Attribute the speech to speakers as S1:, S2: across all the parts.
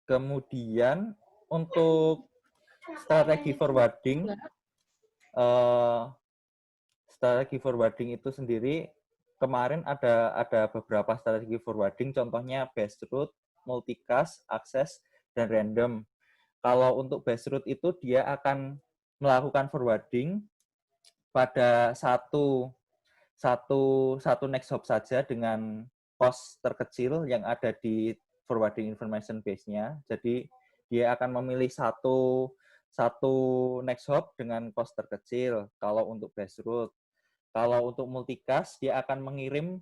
S1: Kemudian untuk strategi forwarding, itu sendiri kemarin ada beberapa strategi forwarding, contohnya base route, multicast, access, dan random. Kalau untuk base route itu dia akan melakukan forwarding pada satu next hop saja dengan cost terkecil yang ada di forwarding information base-nya. Jadi dia akan memilih satu next hop dengan cost terkecil kalau untuk base route. Kalau untuk multicast dia akan mengirim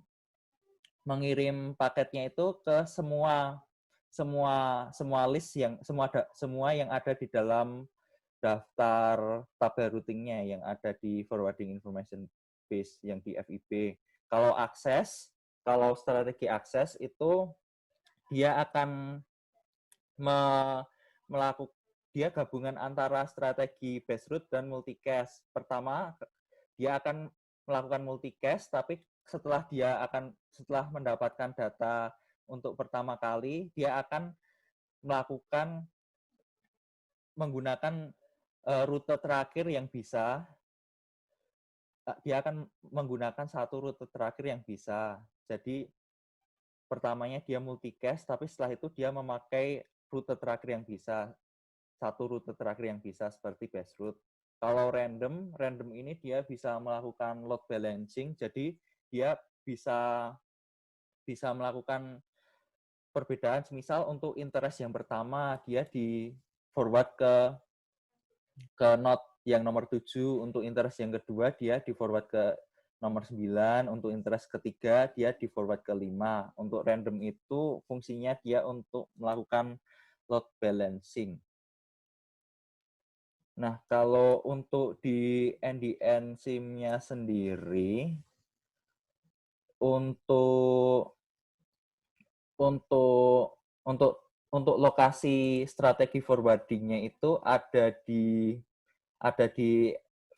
S1: paketnya itu ke semua list yang semua yang ada di dalam daftar tabel routingnya yang ada di forwarding information base yang di FIB. Kalau strategi akses itu dia akan melakukan dia gabungan antara strategi base route dan multicast. Pertama, dia akan melakukan multicast, tapi setelah mendapatkan data untuk pertama kali, dia akan menggunakan rute terakhir yang bisa. Dia akan menggunakan satu rute terakhir yang bisa. Jadi pertamanya dia multicast, tapi setelah itu dia memakai rute terakhir yang bisa. Satu rute terakhir yang bisa seperti base route. Kalau random ini dia bisa melakukan load balancing, jadi dia bisa melakukan perbedaan. Misal untuk interest yang pertama dia di forward ke node yang nomor 7, untuk interest yang kedua dia di forward ke nomor 9, untuk interest ketiga dia di forward ke 5. Untuk random itu fungsinya dia untuk melakukan load balancing. Nah, kalau untuk di NDN SIM-nya sendiri, untuk lokasi strategi forwarding-nya itu ada di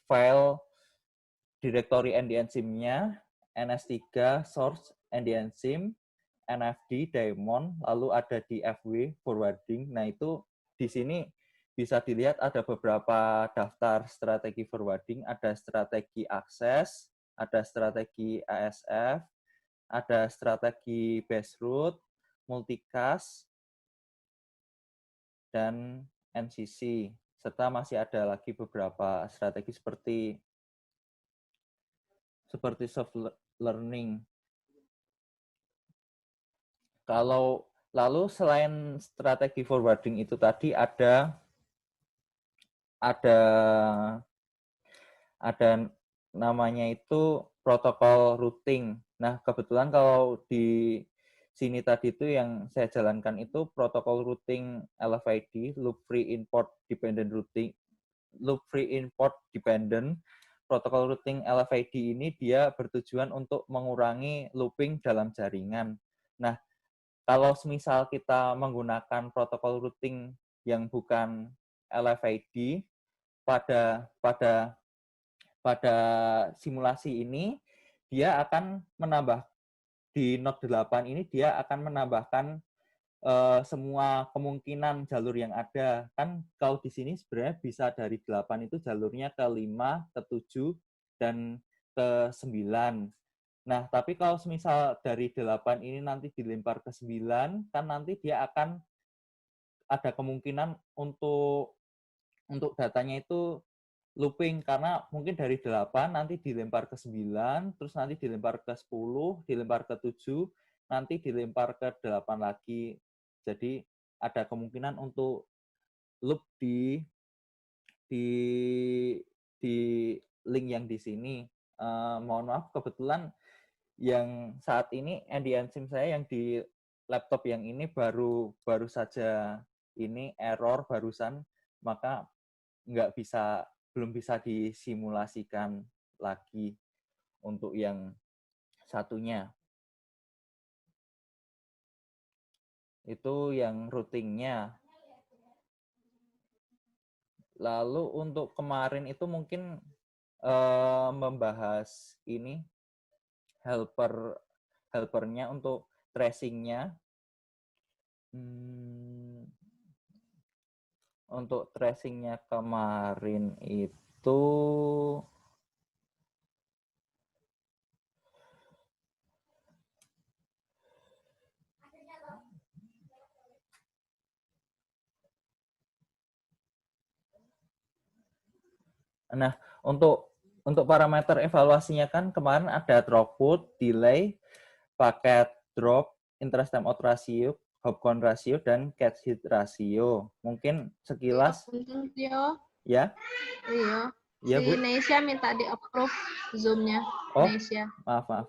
S1: file directory NDN SIM-nya, NS3, source NDN SIM, NFD, daemon, lalu ada di FW, forwarding. Nah, itu di sini bisa dilihat ada beberapa daftar strategi forwarding, ada strategi akses, ada strategi ASF, ada strategi base route, multicast, dan NCC. Serta masih ada lagi beberapa strategi seperti soft learning. Lalu selain strategi forwarding itu tadi ada namanya itu protokol routing. Nah, kebetulan kalau di sini tadi itu yang saya jalankan itu protokol routing LFID, loop free import dependent routing, loop free import dependent. Protokol routing LFID ini dia bertujuan untuk mengurangi looping dalam jaringan. Nah, kalau semisal kita menggunakan protokol routing yang bukan LFID pada simulasi ini, dia akan menambah di node 8 ini dia akan menambahkan semua kemungkinan jalur yang ada. Kan kalau di sini sebenarnya bisa dari 8 itu jalurnya ke 5, ke 7, dan ke 9. Nah, tapi kalau misal dari 8 ini nanti dilempar ke 9, kan nanti dia akan ada kemungkinan untuk datanya itu looping, karena mungkin dari 8 nanti dilempar ke 9, terus nanti dilempar ke 10, dilempar ke 7, nanti dilempar ke 8 lagi. Jadi ada kemungkinan untuk loop di link yang di sini. Mohon maaf, kebetulan yang saat ini NDN SIM saya yang di laptop yang ini baru saja ini error barusan, maka belum bisa disimulasikan lagi untuk yang satunya. Itu yang routingnya. Lalu untuk kemarin itu mungkin membahas ini helpernya untuk tracingnya. Untuk tracingnya kemarin itu nah, untuk parameter evaluasinya kan kemarin ada throughput, delay, paket drop, interest time out ratio, hop count ratio, dan catch hit ratio. Mungkin
S2: Iya,
S1: sekilas
S2: punten Tio.
S1: ya.
S2: Iya.
S1: Ya,
S2: Si
S1: Bu.
S2: Nesia minta di-approve Zoom-nya.
S1: Oh,
S2: Nesia.
S1: maaf.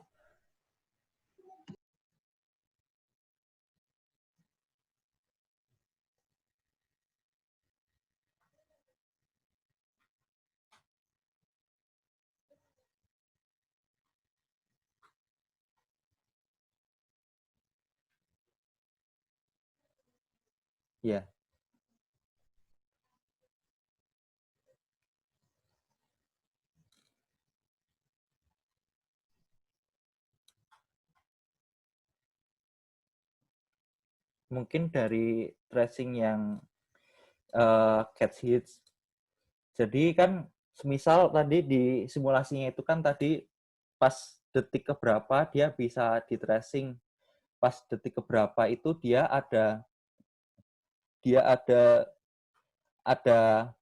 S1: Ya, mungkin dari tracing yang catch hits. Jadi kan semisal tadi di simulasinya itu kan tadi pas detik keberapa dia bisa di tracing, pas detik keberapa itu dia ada ada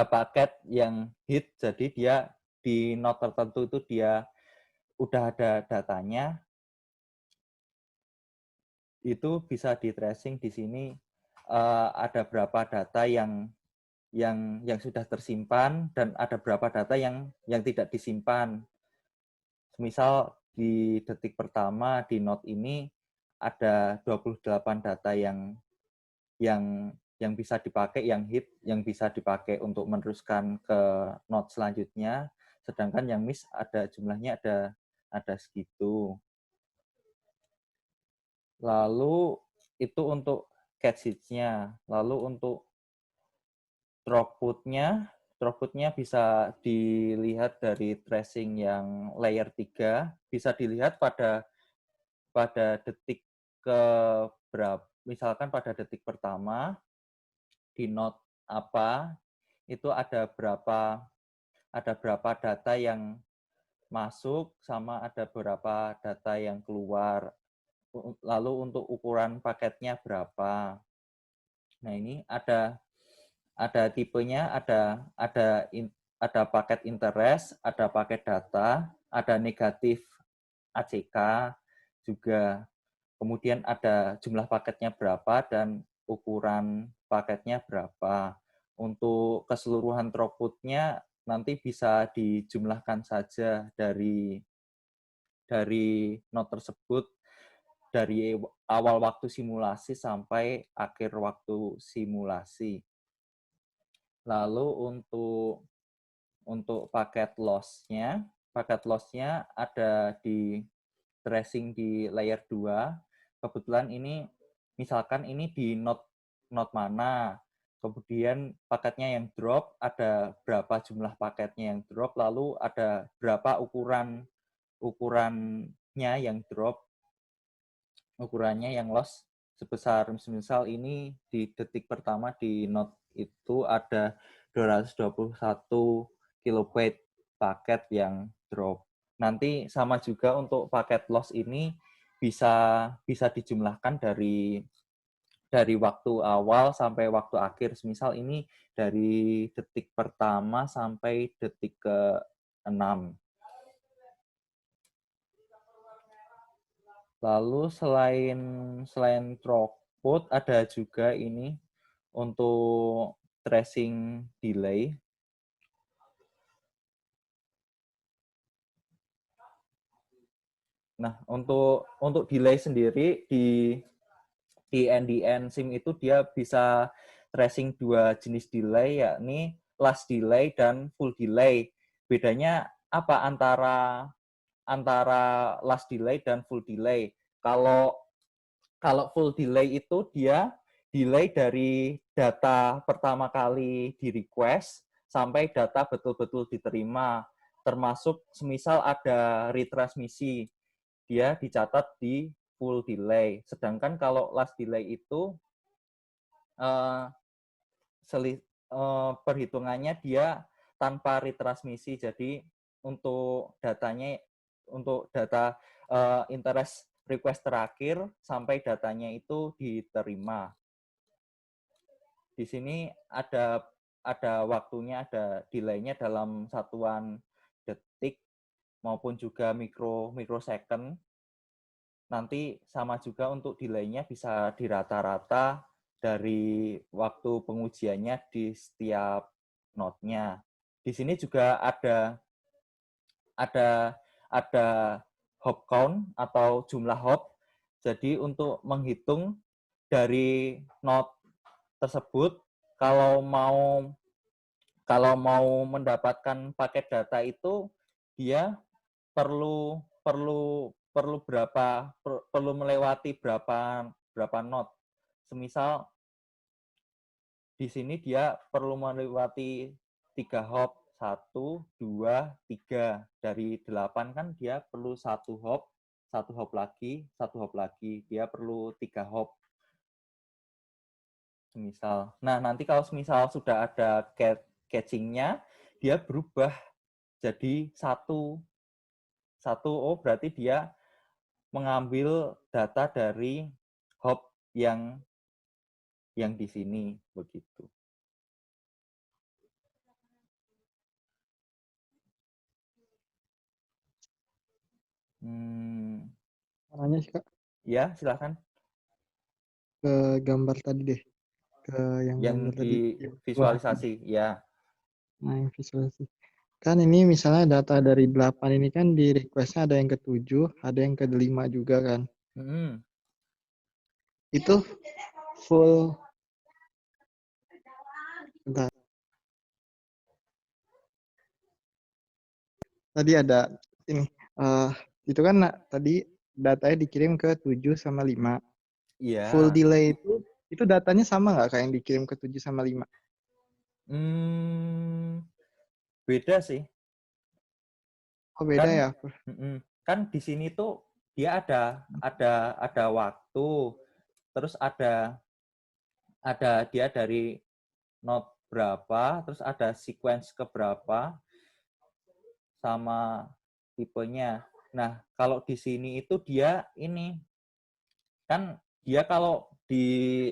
S1: paket yang hit, jadi dia di not tertentu itu dia udah ada datanya, itu bisa di tracing di sini ada berapa data yang sudah tersimpan dan ada berapa data yang tidak disimpan. Misal di detik pertama di node ini ada 28 data yang bisa dipakai, yang hit, yang bisa dipakai untuk meneruskan ke node selanjutnya, sedangkan yang miss ada jumlahnya ada segitu. Lalu itu untuk catch hits-nya. Lalu untuk throughput-nya bisa dilihat dari tracing yang layer 3, bisa dilihat pada detik ke berapa, misalkan pada detik pertama di node apa itu ada berapa data yang masuk sama ada berapa data yang keluar. Lalu untuk ukuran paketnya berapa. Nah, ini ada tipenya, ada paket interest, ada paket data, ada negatif ACK juga. Kemudian ada jumlah paketnya berapa dan ukuran paketnya berapa. Untuk keseluruhan throughput-nya nanti bisa dijumlahkan saja dari node tersebut dari awal waktu simulasi sampai akhir waktu simulasi. Lalu untuk paket loss-nya ada di tracing di layer 2. Kebetulan ini misalkan ini di node mana, kemudian paketnya yang drop, ada berapa jumlah paketnya yang drop, lalu ada berapa ukurannya yang drop, ukurannya yang loss sebesar, misal ini di detik pertama di node itu ada 221 kilobyte paket yang drop. Nanti sama juga untuk paket loss ini bisa dijumlahkan dari waktu awal sampai waktu akhir. Misal ini dari detik pertama sampai detik ke-6. Lalu selain throughput ada juga ini untuk tracing delay. Nah, untuk delay sendiri di NDN SIM itu dia bisa tracing dua jenis delay, yakni last delay dan full delay. Bedanya apa antara last delay dan full delay? Kalau full delay itu dia delay dari data pertama kali di request sampai data betul-betul diterima, termasuk semisal ada retransmisi, dia dicatat di full delay. Sedangkan kalau last delay itu perhitungannya dia tanpa retransmisi. Jadi untuk datanya, untuk data interest request terakhir sampai datanya itu diterima. Di sini ada waktunya, ada delay-nya dalam satuan detik maupun juga mikrosecond. Nanti sama juga untuk delay-nya bisa dirata-rata dari waktu pengujiannya di setiap node-nya. Di sini juga ada hop count atau jumlah hop. Jadi untuk menghitung dari node tersebut, kalau mau mendapatkan paket data itu dia perlu melewati berapa node. Semisal di sini dia perlu melewati 3 hop, 1, 2, 3. Dari 8 kan dia perlu 1 hop lagi, 1 hop lagi. Dia perlu 3 hop. Semisal. Nah, nanti kalau semisal sudah ada catching-nya, dia berubah jadi 1. Oh, berarti dia mengambil data dari hop yang di sini, begitu.
S3: Caranya sih, Kak.
S1: Ya, silakan.
S3: Ke gambar tadi deh. Ke yang gambar tadi.
S1: Yang di visualisasi, ya.
S3: Nah, yang visualisasi. Kan ini misalnya data dari 8 ini kan di request-nya ada yang ke-7, ada yang ke-5 juga kan. Itu full. Bentar. Tadi ada ini. Itu kan tadi datanya dikirim ke 7 sama 5.
S1: Iya.
S3: Full delay itu datanya sama nggak kayak yang dikirim ke 7 sama 5?
S1: Beda sih.
S3: Oh, beda ya?
S1: Kan di sini tuh dia ada waktu, terus ada dia dari node berapa, terus ada sequence keberapa sama tipenya. Nah, kalau di sini itu dia ini kan dia kalau di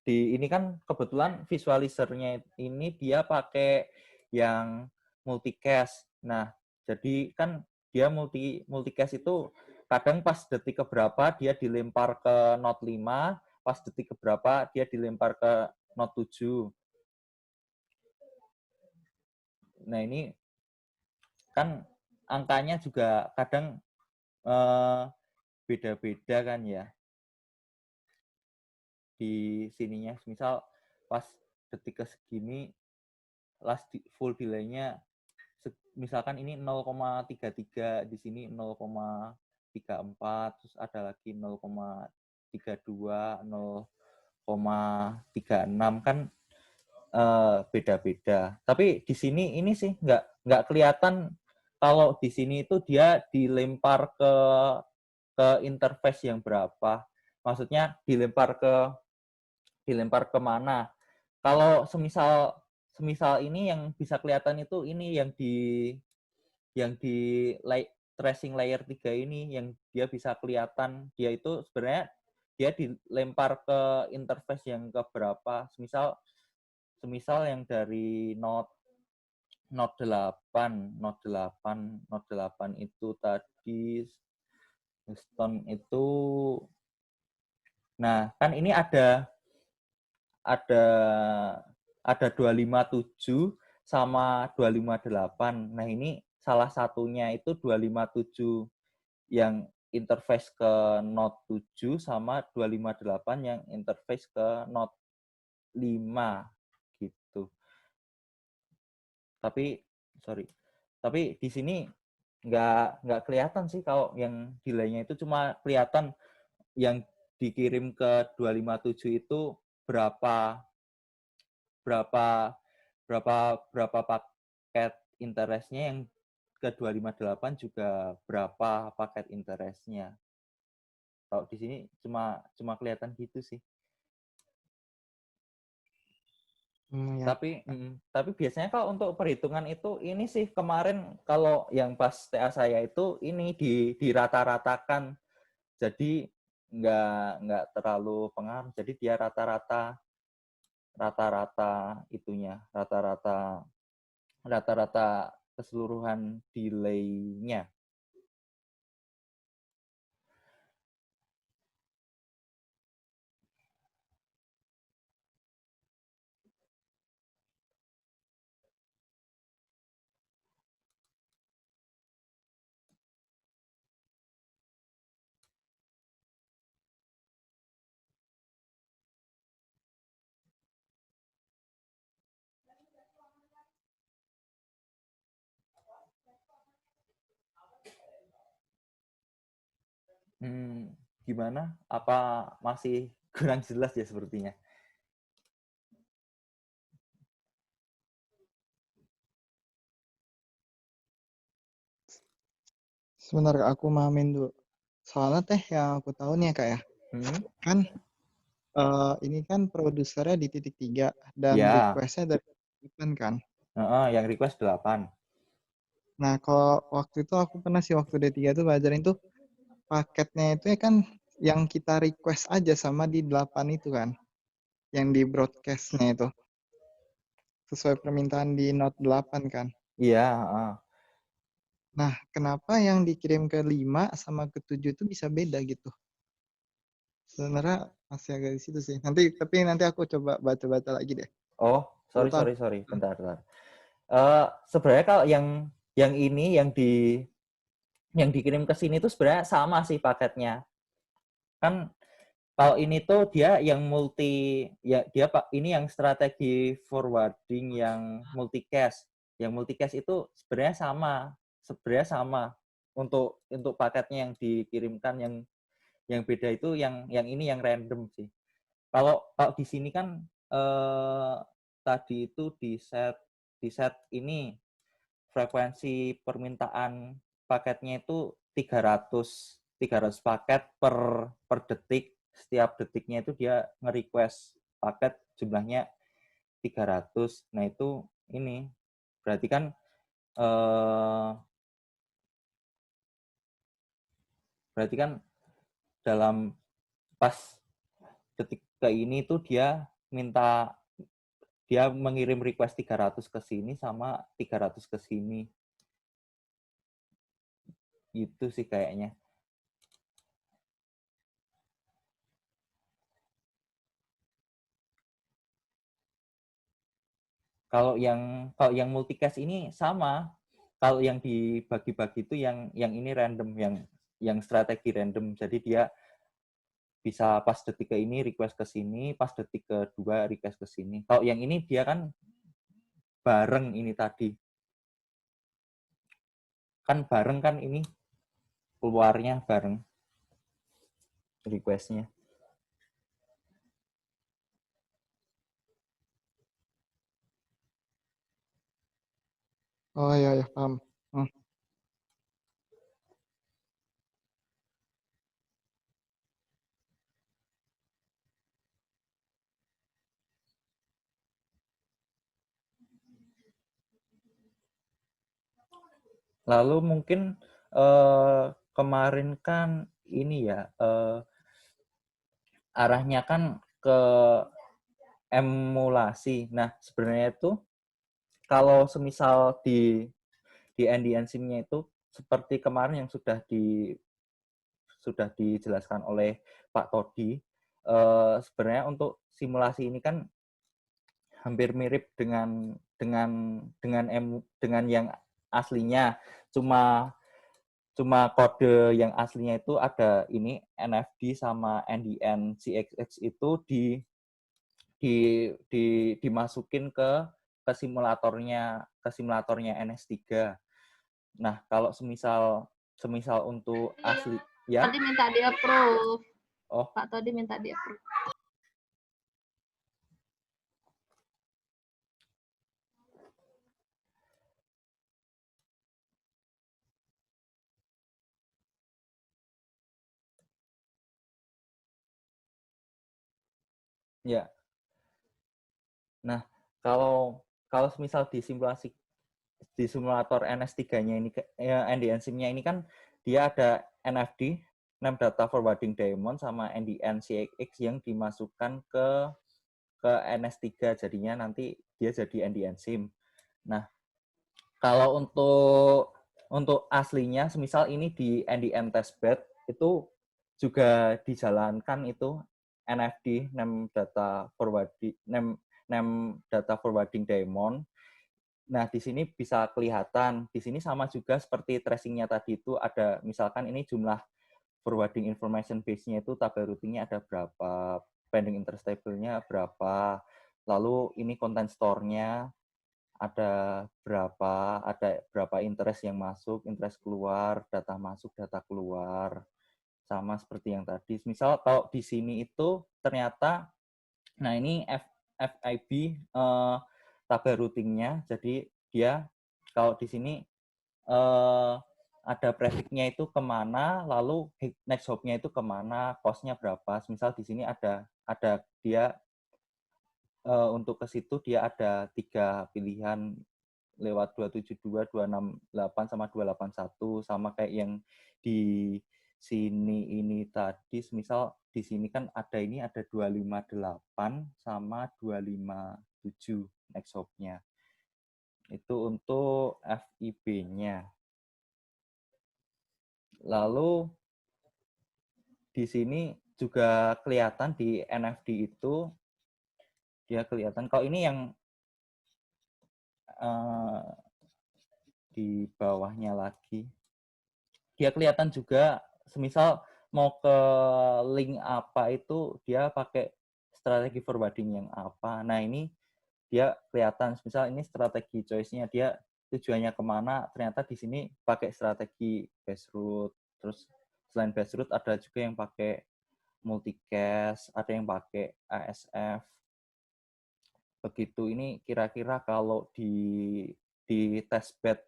S1: ini kan kebetulan visualisernya ini dia pakai yang multicast. Nah, jadi kan dia multicast itu kadang pas detik keberapa dia dilempar ke node 5, pas detik keberapa dia dilempar ke node 7. Nah, ini kan angkanya juga kadang beda-beda kan ya. Di sininya, misal pas detik ke segini, full delay-nya misalkan ini 0,33, di sini 0,34, terus ada lagi 0,32, 0,36 kan beda-beda. Tapi di sini ini sih nggak kelihatan kalau di sini itu dia dilempar ke interface yang berapa. Maksudnya dilempar kemana. Kalau semisal ini yang bisa kelihatan itu ini yang di tracing layer 3 ini yang dia bisa kelihatan, dia itu sebenarnya dia dilempar ke interface yang ke berapa. Semisal yang dari node 8 itu tadi Houston itu, nah kan ini ada 257 sama 258. Nah, ini salah satunya itu 257 yang interface ke node 7 sama 258 yang interface ke node 5 gitu. Tapi di sini nggak kelihatan sih kalau yang delay-nya itu, cuma kelihatan yang dikirim ke 257 itu berapa paket interestnya, yang ke 258 juga berapa paket interestnya. Kalau di sini cuma kelihatan gitu sih.
S3: Ya.
S1: Tapi biasanya kalau untuk perhitungan itu ini sih kemarin kalau yang pas TA saya itu ini dirata-ratakan. Jadi nggak terlalu pengaruh. Jadi dia rata-rata itunya, rata-rata keseluruhan delay-nya. Gimana? Apa masih kurang jelas ya sepertinya?
S3: Sebentar aku mamin dulu. Soalnya teh yang aku tahu nih ya Kak ya, kan ini kan produsernya di titik 3 dan
S1: Ya,
S3: requestnya dari 8 kan.
S1: yang request 8.
S3: Nah kalau waktu itu aku pernah sih waktu D3 tuh belajarin tuh paketnya itu ya kan yang kita request aja sama di 8 itu kan. Yang di broadcastnya itu. Sesuai permintaan di note 8 kan.
S1: Iya,
S3: Nah, kenapa yang dikirim ke 5 sama ke 7 itu bisa beda gitu? Sebenarnya masih agak di situ sih. Tapi nanti aku coba baca-baca lagi deh.
S1: Oh, sorry. Bentar. Sebenarnya kalau yang ini yang dikirim ke sini tuh sebenarnya sama sih paketnya. Kan kalau ini tuh dia yang ini yang strategi forwarding yang multicast. Yang multicast itu sebenarnya sama untuk paketnya yang dikirimkan yang beda itu yang ini yang random sih. Kalau di sini kan tadi itu di set ini frekuensi permintaan paketnya itu 300 paket per detik. Setiap detiknya itu dia nge-request paket jumlahnya 300. Nah, itu ini berarti kan dalam pas detik ke ini tuh dia mengirim request 300 ke sini sama 300 ke sini. Gitu sih kayaknya. Kalau yang multicast ini sama. Kalau yang dibagi-bagi itu yang ini random, yang strategi random. Jadi dia bisa pas detik ke ini request ke sini, pas detik kedua request ke sini. Kalau yang ini dia kan bareng ini tadi. Kan bareng kan ini keluarnya bareng requestnya.
S3: Oh iya, paham.
S1: Lalu mungkin kemarin kan ini ya arahnya kan ke emulasi. Nah, sebenarnya itu kalau semisal di NDN SIM-nya itu seperti kemarin yang sudah dijelaskan oleh Pak Todi, sebenarnya untuk simulasi ini kan hampir mirip dengan yang aslinya. Cuma kode yang aslinya itu ada ini NFD sama NDN CXX itu dimasukin ke simulatornya NS3. Nah, kalau semisal untuk asli ya.
S2: Tadi minta di-approve.
S1: Oh,
S2: Pak Todi minta di-approve.
S1: ya. Nah, Kalau kalau misal di simulator NS3-nya ini NDN SIM-nya ini kan dia ada NFD, Name Data Forwarding Daemon, sama NDN CXX yang dimasukkan ke NS3, jadinya nanti dia jadi NDN SIM. Nah, kalau untuk aslinya, semisal ini di NDN testbed itu juga dijalankan itu NFD, Name Data Forwarding Daemon. Nah, di sini bisa kelihatan, di sini sama juga seperti tracing-nya tadi itu ada, misalkan ini jumlah forwarding information base-nya itu tabel routingnya ada berapa, pending interest table-nya berapa, lalu ini content store-nya ada berapa interest yang masuk, interest keluar, data masuk, data keluar. Sama seperti yang tadi. Misal kalau di sini itu ternyata, nah ini FIB tabel routingnya, jadi dia kalau di sini ada prefix-nya itu kemana, lalu next hop-nya itu kemana, cost-nya berapa. Misal di sini ada dia untuk ke situ dia ada 3 pilihan lewat 272, 268, sama 281, sama kayak yang di sini ini tadi. Misal di sini kan ada 258 sama 257 next hop-nya. Itu untuk FIB-nya. Lalu di sini juga kelihatan di NFD itu dia kelihatan. Kalau ini yang di bawahnya lagi, dia kelihatan juga. Semisal mau ke link apa itu dia pakai strategi forwarding yang apa. Nah, ini dia kelihatan. Misal ini strategi choice-nya, dia tujuannya kemana, ternyata di sini pakai strategi base route. Terus selain base route ada juga yang pakai multicast, ada yang pakai ASF. Begitu. Ini kira-kira kalau di testbed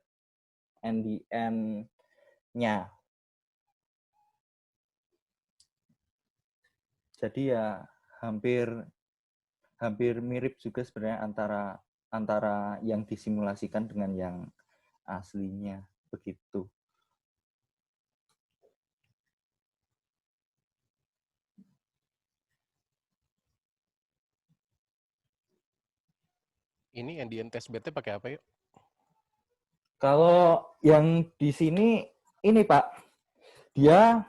S1: NDN-nya. Jadi ya hampir mirip juga sebenarnya antara yang disimulasikan dengan yang aslinya, begitu.
S4: Ini NDN testbed-nya pakai apa yuk?
S1: Kalau yang di sini ini Pak, dia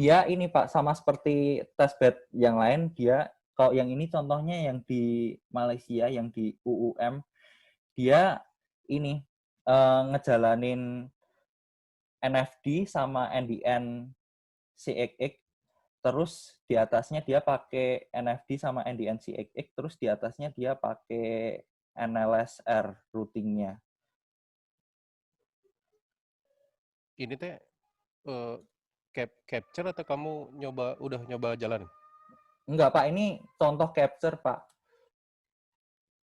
S1: ini Pak sama seperti testbed yang lain. Dia kalau yang ini contohnya yang di Malaysia, yang di UUM, dia ini ngejalanin NFD sama NDN CXX, terus di atasnya dia pakai NFD sama NDN CXX, terus di atasnya dia pakai NLSR routingnya.
S4: Ini teh capture atau kamu udah nyoba jalan?
S1: Enggak Pak, ini contoh capture Pak.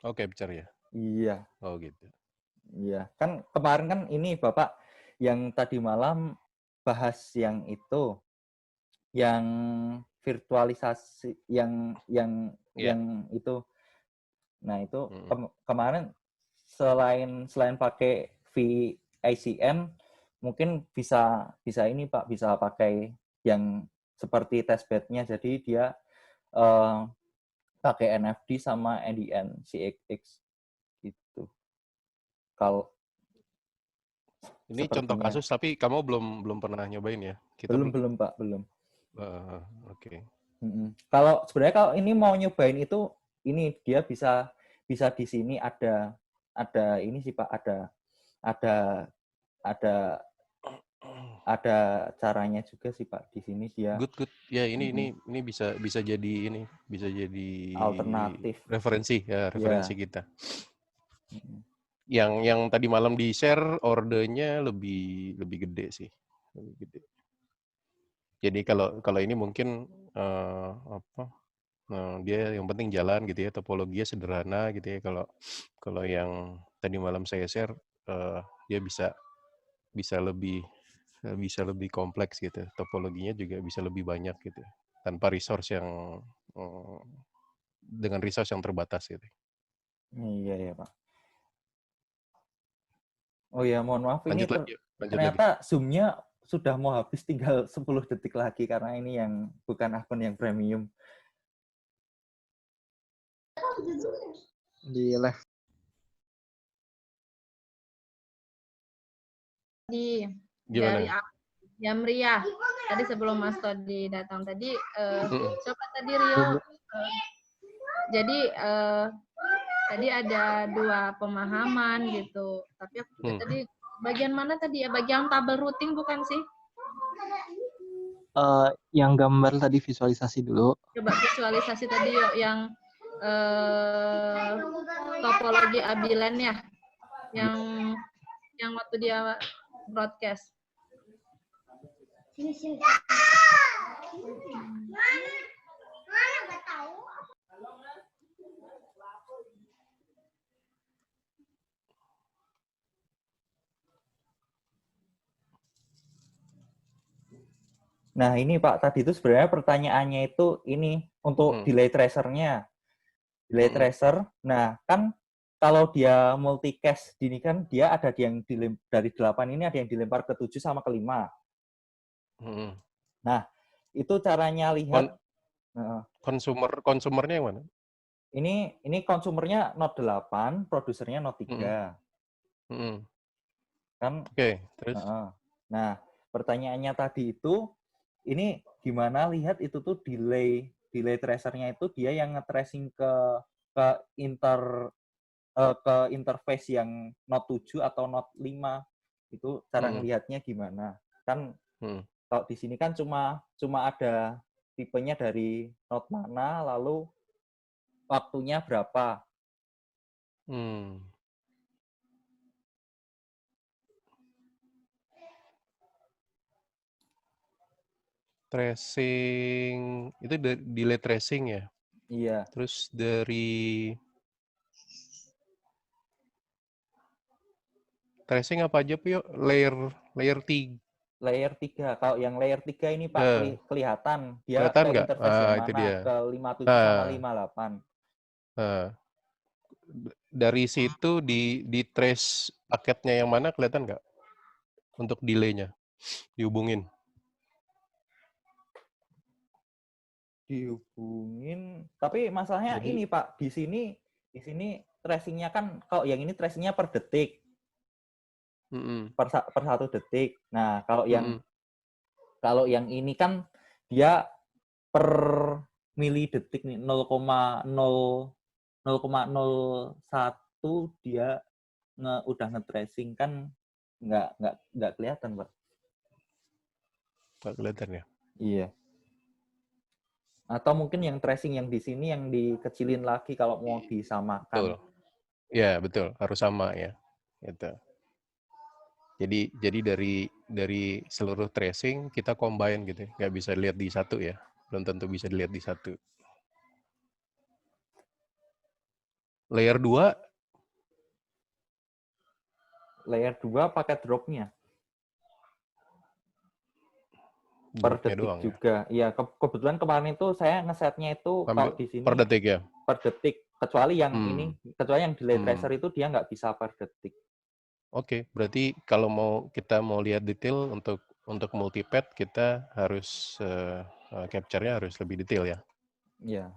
S4: Oh, capture ya?
S1: Iya.
S4: Oh gitu.
S1: Iya, kan kemarin kan ini Bapak yang tadi malam bahas yang itu, yang virtualisasi, yang itu. Nah, itu kemarin selain pakai VICM, mungkin bisa ini Pak, bisa pakai yang seperti testbed-nya. Jadi dia pakai NFD sama NDN CXX gitu. Kalau
S4: ini contoh kasus, tapi kamu belum pernah nyobain ya?
S1: Belum Pak, belum.
S4: Oke.
S1: Kalau sebenarnya kalau ini mau nyobain itu, ini dia bisa di sini ada ini sih Pak, ada caranya juga sih Pak di sini dia.
S4: Good. Ya ini bisa jadi
S1: alternatif
S4: referensi kita. Yang tadi malam di share ordernya lebih gede sih, lebih gede. Jadi kalau ini mungkin dia yang penting jalan gitu ya, topologinya sederhana gitu ya. Kalau yang tadi malam saya share dia bisa lebih kompleks gitu, topologinya juga bisa lebih banyak gitu, tanpa resource yang dengan resource yang terbatas gitu.
S1: Iya ya Pak. Oh ya, mohon maaf ini
S4: Lanjut lagi.
S1: ternyata Zoom-nya sudah mau habis, tinggal 10 detik lagi karena ini yang bukan akun yang premium.
S3: Di live.
S2: Dari Yamria tadi sebelum Mas Todi datang tadi coba tadi Rio jadi tadi ada 2 pemahaman gitu, tapi aku juga tadi bagian mana tadi ya, bagian tabel routing bukan sih?
S3: Yang gambar tadi visualisasi dulu.
S2: Coba visualisasi tadi yuk yang topologi abilen ya, yang waktu dia broadcast.
S1: Nah ini Pak, tadi itu sebenarnya pertanyaannya itu ini untuk delay tracer-nya. Delay tracer, nah kan kalau dia multicast ini kan dia ada yang dari 8 ini ada yang dilempar ke 7 sama ke 5. Nah, itu caranya lihat
S4: konsumernya yang mana?
S1: Ini konsumernya Note 8, produsernya Note 3. Kan?
S4: Oke, terus.
S1: Nah, pertanyaannya tadi itu ini gimana lihat itu tuh delay tracernya itu dia yang nge-tracing ke interface yang Note 7 atau Note 5. Itu cara ngelihatnya gimana? Kan kalau di sini kan cuma ada tipenya dari Note mana, lalu waktunya berapa.
S4: Tracing itu delay tracing ya?
S1: Iya.
S4: Terus dari tracing apa aja Pio? Layer 3.
S1: Layer 3. Kalau yang layer 3 ini Pak kelihatan dia
S4: kelihatan
S1: ke
S4: nggak?
S1: interface yang
S4: Itu
S1: mana?
S4: dia.
S1: Ke 57 sama 58.
S4: Dari situ di trace paketnya yang mana kelihatan nggak? Untuk delay-nya dihubungin.
S1: Tapi masalahnya ini Pak, di sini tracing-nya kan kalau yang ini tracing-nya per detik. Per 1 detik. Nah, kalau yang ini kan dia per milidetik nih, 0,01 dia udah nge-tracing, kan nggak kelihatan Pak.
S4: Nggak kelihatan ya?
S1: Iya. Atau mungkin yang tracing yang di sini yang dikecilin lagi kalau mau disamakan.
S4: Betul. Ya, betul. Harus sama ya. Gitu. Jadi dari seluruh tracing kita combine gitu. Nggak bisa dilihat di satu ya. Belum tentu bisa dilihat di satu. Layer 2?
S1: Layer 2 pakai drop-nya. Per detik doang, juga. Iya, kebetulan kemarin itu saya ngesetnya itu kalau di sini
S4: per detik ya.
S1: Per detik, kecuali yang kecuali yang delay tracer itu dia nggak bisa per detik.
S4: Oke, berarti kalau kita mau lihat detail untuk multipath kita harus capture-nya harus lebih detail ya.
S1: Iya.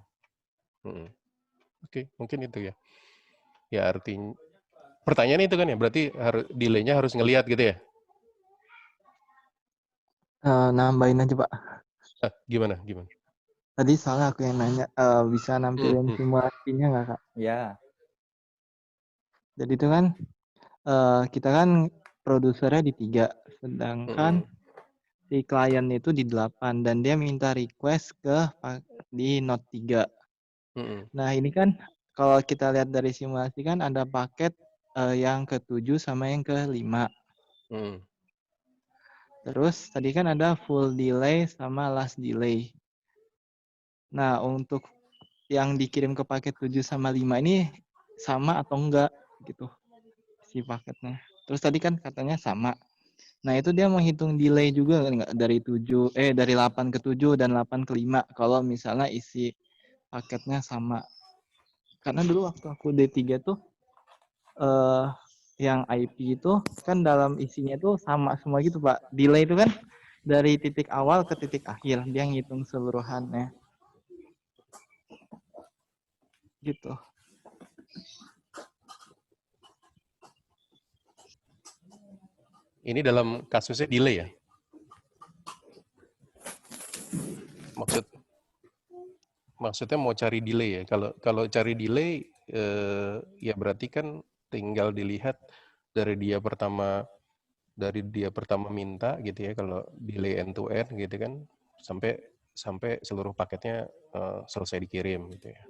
S4: Oke, mungkin itu ya. Ya artinya pertanyaan itu kan ya, berarti delay-nya harus ngelihat gitu ya.
S3: Nambahin aja Pak.
S4: Gimana?
S3: Tadi soalnya aku yang nanya, bisa nampilin simulasinya nggak Kak?
S1: Ya.
S3: Jadi itu kan kita kan produsernya di 3, sedangkan si klien itu di 8 dan dia minta request di Note 3. Nah ini kan kalau kita lihat dari simulasi kan ada paket yang ke-7 sama yang ke-5. Terus tadi kan ada full delay sama last delay. Nah, untuk yang dikirim ke paket 7 sama 5 ini sama atau enggak gitu si paketnya. Terus tadi kan katanya sama. Nah, itu dia menghitung delay juga enggak dari 8 ke 7 dan 8 ke 5 kalau misalnya isi paketnya sama. Karena dulu waktu aku D3 tuh yang IP itu kan dalam isinya tuh sama semua gitu Pak. Delay itu kan dari titik awal ke titik akhir, dia ngitung seluruhannya. Gitu.
S4: Ini dalam kasusnya delay ya? Maksudnya mau cari delay ya? Kalau cari delay ya berarti kan tinggal dilihat dari dia pertama minta gitu ya, kalau delay end to end gitu kan sampai seluruh paketnya selesai dikirim gitu ya.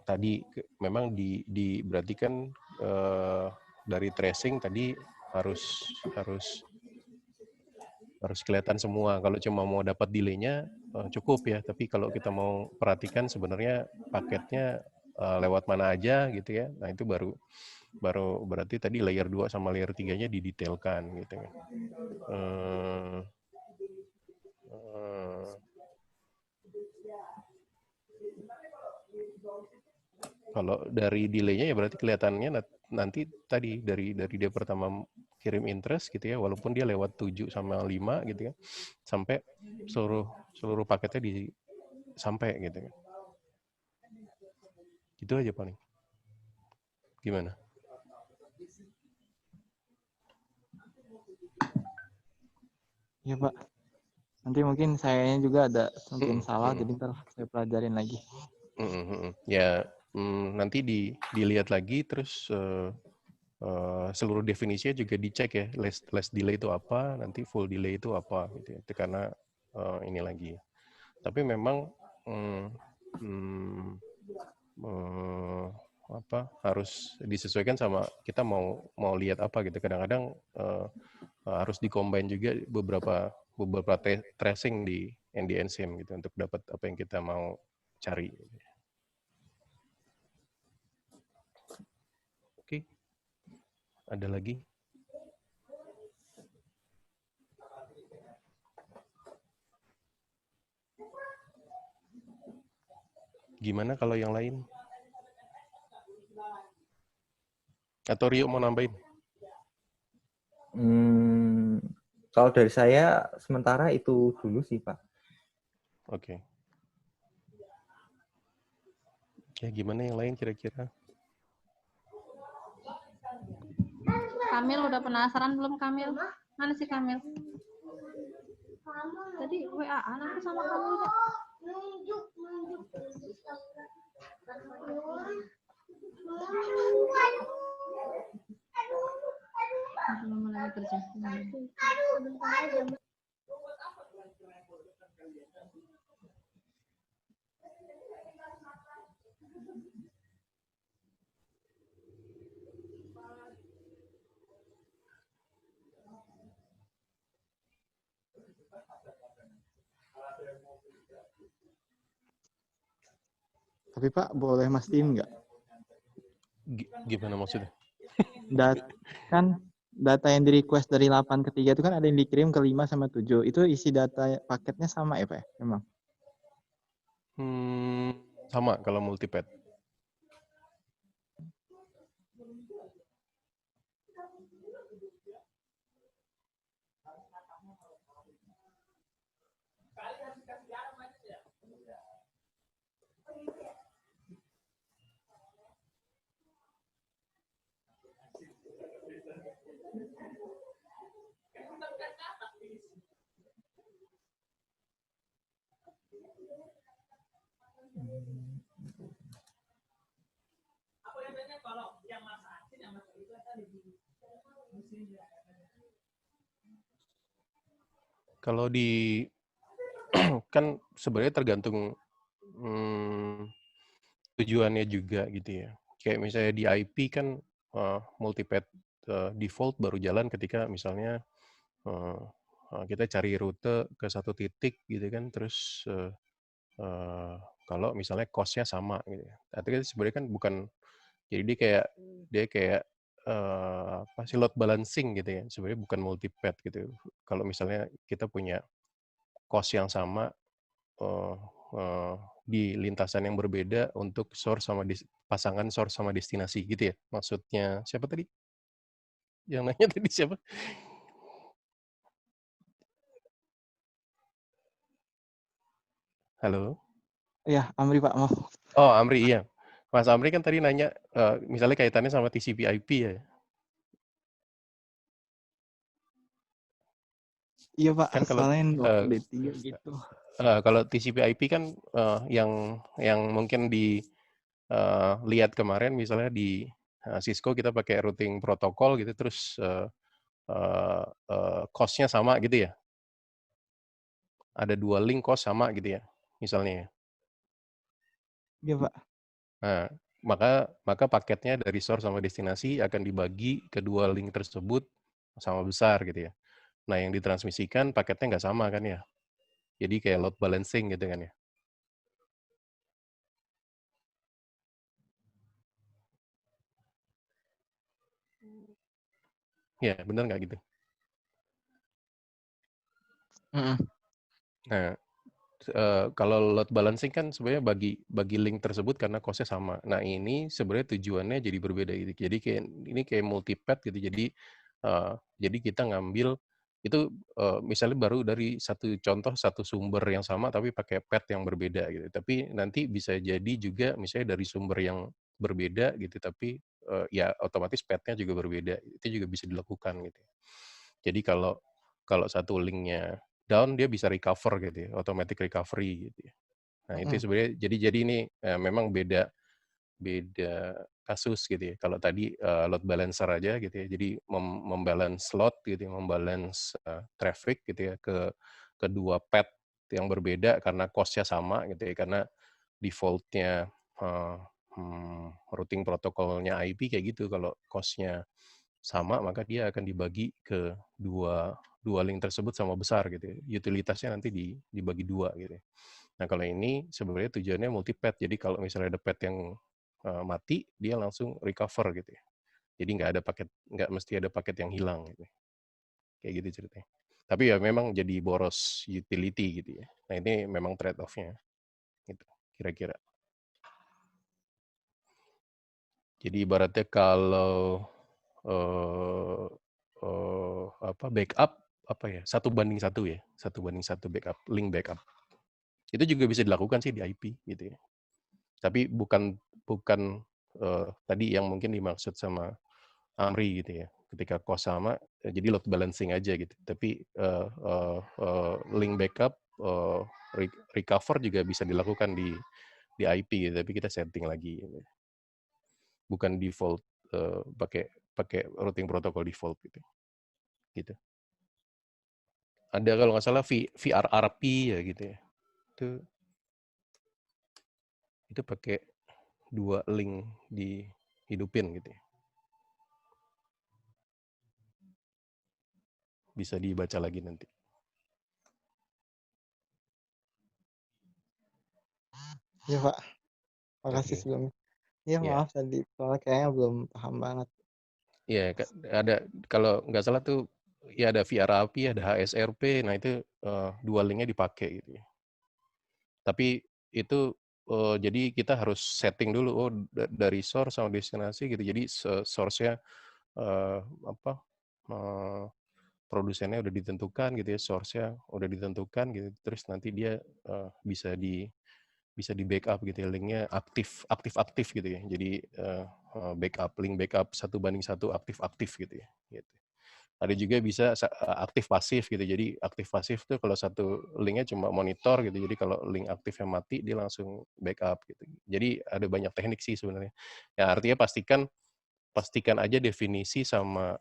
S4: Tadi memang berarti kan dari tracing tadi harus kelihatan semua. Kalau cuma mau dapat delay-nya cukup ya, tapi kalau kita mau perhatikan sebenarnya paketnya lewat mana aja gitu ya. Nah, itu baru berarti tadi layer 2 sama layer 3-nya didetailkan gitu kan. Kalau dari delay-nya ya berarti kelihatannya nanti tadi dari dia pertama kirim interest gitu ya, walaupun dia lewat 7 sama 5 gitu ya, sampai seluruh paketnya sampai gitu kan. Gitu aja paling. Gimana?
S3: Ya Pak. Nanti mungkin sayanya juga ada mungkin salah, jadi ntar saya pelajarin lagi.
S4: Ya, nanti dilihat lagi, terus seluruh definisinya juga dicek ya. Less delay itu apa, nanti full delay itu apa gitu ya. Itu karena ini lagi. Tapi memang harus disesuaikan sama kita mau lihat apa gitu. Kadang-kadang harus dikombin juga beberapa tracing di NDNSIM gitu untuk dapat apa yang kita mau cari. Oke. Ada lagi? Gimana kalau yang lain? Atau Rio mau nambahin?
S1: Kalau dari saya sementara itu dulu sih Pak.
S4: Oke. Ya, gimana yang lain kira-kira?
S2: Kamil udah penasaran belum Kamil? Mana sih Kamil? Tadi WA-an aku sama Kamil kok. Mama lagi kerja.
S3: Tapi Pak, boleh mastiin nggak?
S4: Gimana maksudnya?
S3: Kan data yang di request dari 8 ke 3 itu kan ada yang dikirim ke 5 sama 7. Itu isi data paketnya sama ya Pak ya? Memang?
S4: Sama kalau multipad. Kalau di kan sebenarnya tergantung tujuannya juga gitu ya. Kayak misalnya di IP kan multipath default baru jalan ketika misalnya kita cari rute ke satu titik gitu kan, terus kalau misalnya cost-nya sama gitu ya. Tapi sebenarnya kan bukan, jadi dia kayak apa sih, load balancing gitu ya. Sebenarnya bukan multipath gitu. Kalau misalnya kita punya cost yang sama, di lintasan yang berbeda untuk source sama pasangan source sama destinasi gitu ya? Maksudnya siapa tadi? Yang nanya tadi siapa? Halo?
S3: Ya, Amri Pak, mau.
S4: Oh, Amri, iya. Mas Amri kan tadi nanya, misalnya kaitannya sama TCP/IP ya?
S3: Iya Pak,
S4: Kan kalau
S3: soalnya waktu D3 gitu.
S4: kalau TCP/IP kan yang mungkin lihat kemarin misalnya di Cisco kita pakai routing protokol gitu, terus cost-nya sama gitu ya? Ada 2 link cost sama gitu ya, misalnya ya?
S3: Iya Pak.
S4: Nah, maka paketnya dari source sama destinasi akan dibagi ke 2 link tersebut sama besar gitu ya. Nah, yang ditransmisikan paketnya nggak sama kan ya? Jadi kayak load balancing gitu kan ya? Ya, benar nggak gitu? Nah, kalau load balancing kan sebenarnya bagi link tersebut karena cost-nya sama. Nah, ini sebenarnya tujuannya jadi berbeda gitu. Jadi kayak multi-path gitu. Jadi kita ngambil itu misalnya baru dari satu contoh satu sumber yang sama tapi pakai path yang berbeda gitu. Tapi nanti bisa jadi juga misalnya dari sumber yang berbeda gitu tapi ya otomatis path-nya juga berbeda. Itu juga bisa dilakukan gitu. Jadi kalau satu linknya down dia bisa recover gitu ya, automatic recovery gitu ya. Nah, itu sebenarnya jadi ini memang beda beda kasus gitu ya. Kalau tadi load balancer aja gitu ya. Jadi membalance load gitu ya, membalance traffic gitu ya ke kedua path yang berbeda karena cost-nya sama gitu ya. Karena default-nya routing protokolnya IP kayak gitu. Kalau cost-nya sama maka dia akan dibagi ke dua link tersebut sama besar gitu ya. Utilitasnya nanti dibagi 2 gitu ya. Nah, kalau ini sebenarnya tujuannya multi-path. Jadi kalau misalnya ada path yang mati, dia langsung recover gitu ya. Jadi nggak mesti ada paket yang hilang gitu. Kayak gitu ceritanya. Tapi ya memang jadi boros utility gitu ya. Nah, ini memang trade off-nya gitu kira-kira. Jadi ibaratnya kalau backup apa ya 1:1 ya, 1:1 backup, link backup. Itu juga bisa dilakukan sih di IP gitu ya. Tapi bukan bukan tadi yang mungkin dimaksud sama Amri gitu ya. Ketika cost sama, jadi load balancing aja gitu. Tapi link backup, recover juga bisa dilakukan di IP gitu, tapi kita setting lagi gitu. Bukan default pakai pakai routing protokol default gitu. Gitu. Ada kalau nggak salah VRRP ya gitu ya. Itu pakai 2 link dihidupin gitu ya. Bisa dibaca lagi nanti.
S3: Iya Pak, makasih
S4: Oke.
S3: sebelumnya. Iya
S4: Ya.
S3: maaf tadi, soalnya kayaknya belum paham banget.
S4: Iya, ada kalau nggak salah tuh ya ada VRRP, ada HSRP. Nah, itu 2 linknya dipakai gitu ya. Tapi itu jadi kita harus setting dulu dari source sama destinasi gitu. Jadi source-nya apa produsennya udah ditentukan gitu ya, source-nya udah ditentukan gitu. Terus nanti dia bisa di backup gitu ya, linknya aktif gitu ya. Jadi link backup 1:1 aktif gitu ya. Gitu. Ada juga bisa aktif pasif gitu. Jadi aktif pasif tuh kalau satu linknya cuma monitor gitu. Jadi kalau link aktifnya mati dia langsung backup gitu. Jadi ada banyak teknik sih sebenarnya. Ya artinya pastikan aja definisi sama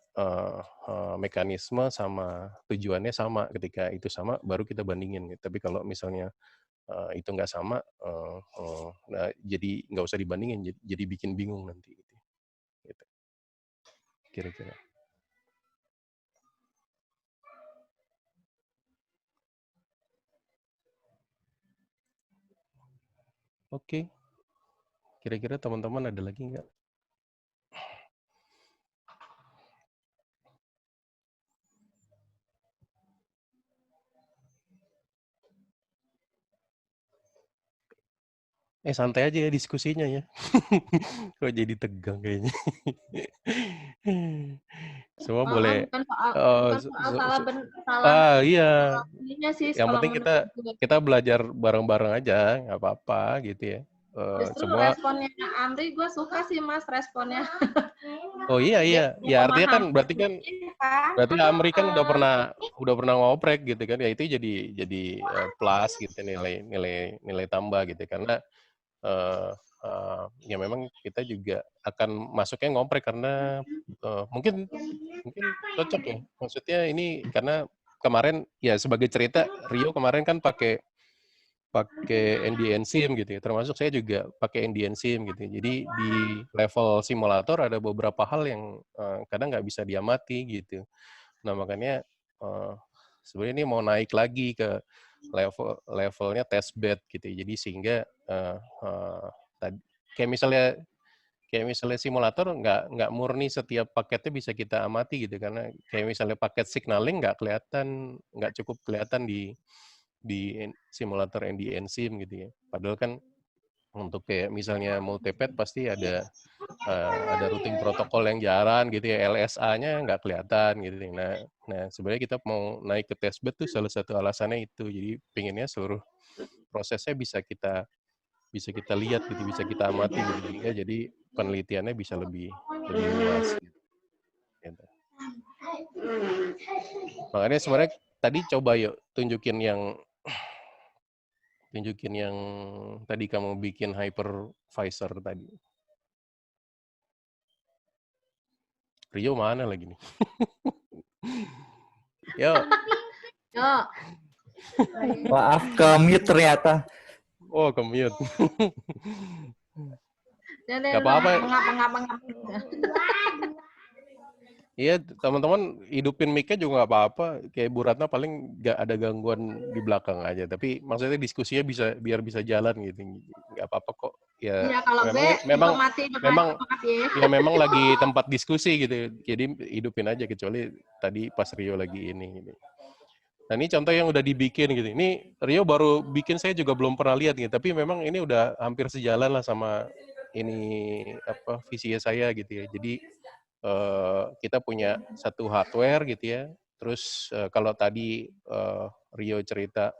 S4: mekanisme sama tujuannya sama. Ketika itu sama baru kita bandingin gitu. Tapi kalau misalnya itu nggak sama, nah jadi nggak usah dibandingin, jadi bikin bingung nanti gitu. Gitu. Kira-kira. Oke. Kira-kira teman-teman ada lagi nggak? santai aja ya diskusinya ya. Kok jadi tegang kayaknya. Semua boleh.
S2: Bukan soal
S4: Iya.
S2: ininya sih
S4: Yang
S2: kalau
S4: penting
S2: menurut gue.
S4: kita belajar bareng-bareng aja, nggak apa-apa gitu ya.
S2: Justru
S4: Semua.
S2: responnya Amri gue suka sih Mas responnya.
S4: Oh iya
S2: Dia
S4: ya artinya kan
S2: pemahaman.
S4: berarti Amri kan udah pernah ngoprek gitu kan, ya itu jadi plus gitu, nilai tambah gitu karena eh, ya memang kita juga akan masuknya ngoprek karena mungkin cocok ya, maksudnya ini karena kemarin ya sebagai cerita Rio kemarin kan pakai NDN SIM gitu ya, termasuk saya juga pakai NDN SIM gitu. Jadi di level simulator ada beberapa hal yang kadang nggak bisa diamati gitu. Nah makanya sebenarnya ini mau naik lagi ke levelnya testbed gitu. Jadi sehingga kayak misalnya simulator nggak murni setiap paketnya bisa kita amati gitu karena kayak misalnya paket signaling nggak cukup kelihatan di simulator NDN SIM gitu ya. Padahal kan untuk kayak misalnya multipad pasti ada routing protokol yang jalan gitu ya, LSA-nya nggak kelihatan gitu. Nah sebenarnya kita mau naik ke testbed tuh salah satu alasannya itu. Jadi pengennya seluruh prosesnya bisa kita lihat gitu, bisa kita amati gitu. Sehingga jadi penelitiannya bisa lebih luas gitu. Makanya sebenarnya tadi coba yuk tunjukin yang tadi kamu bikin hypervisor tadi. Rio mana lagi nih? Yo.
S1: Maaf, ke mute ternyata.
S4: Oh, ke mute.
S2: Gak
S4: apa-apa. Iya, teman-teman hidupin mic-nya juga nggak apa-apa. Kayak Bu Ratna paling nggak ada gangguan di belakang aja. Tapi maksudnya diskusinya biar bisa jalan gitu. Nggak apa-apa kok. Ya,
S2: kalau
S4: memang lagi tempat diskusi gitu. Jadi hidupin aja kecuali tadi pas Rio lagi ini. Gitu. Nah ini contoh yang udah dibikin gitu. Ini Rio baru bikin, saya juga belum pernah lihat gitu. Tapi memang ini udah hampir sejalan lah sama ini visi saya gitu ya. Jadi kita punya satu hardware gitu ya. Terus kalau tadi Rio cerita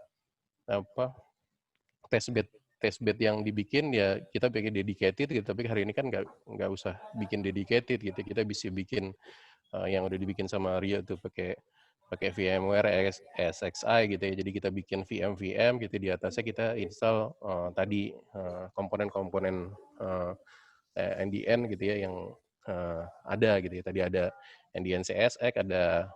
S4: testbed yang dibikin ya kita bikin dedicated gitu. Tapi hari ini kan nggak usah bikin dedicated gitu. Kita bisa bikin yang udah dibikin sama Rio tuh pakai VMware SXI gitu ya. Jadi kita bikin VM gitu, di atasnya kita install tadi komponen-komponen NDN gitu ya yang ada gitu ya. Tadi ada NDN CSX, ada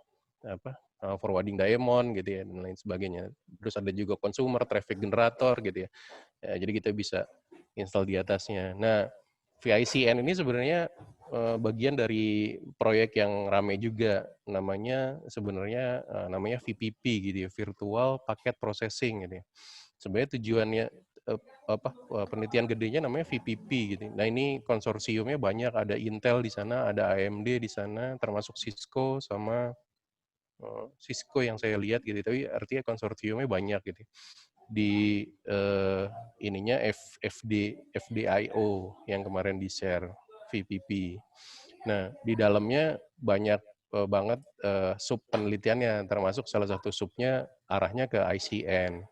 S4: forwarding daemon gitu ya dan lain sebagainya. Terus ada juga consumer traffic generator gitu ya. Jadi kita bisa install di atasnya. Nah, VICN ini sebenarnya bagian dari proyek yang ramai juga, namanya VPP gitu ya, Virtual Packet Processing gitu ya. Sebenarnya tujuannya penelitian gedenya namanya VPP gitu. Nah ini konsorsiumnya banyak, ada Intel di sana, ada AMD di sana, termasuk Cisco sama Cisco yang saya lihat gitu. Tapi artinya konsorsiumnya banyak gitu. Di ininya FDIO yang kemarin di share VPP. Nah di dalamnya banyak banget sub penelitiannya, termasuk salah satu subnya arahnya ke ICN.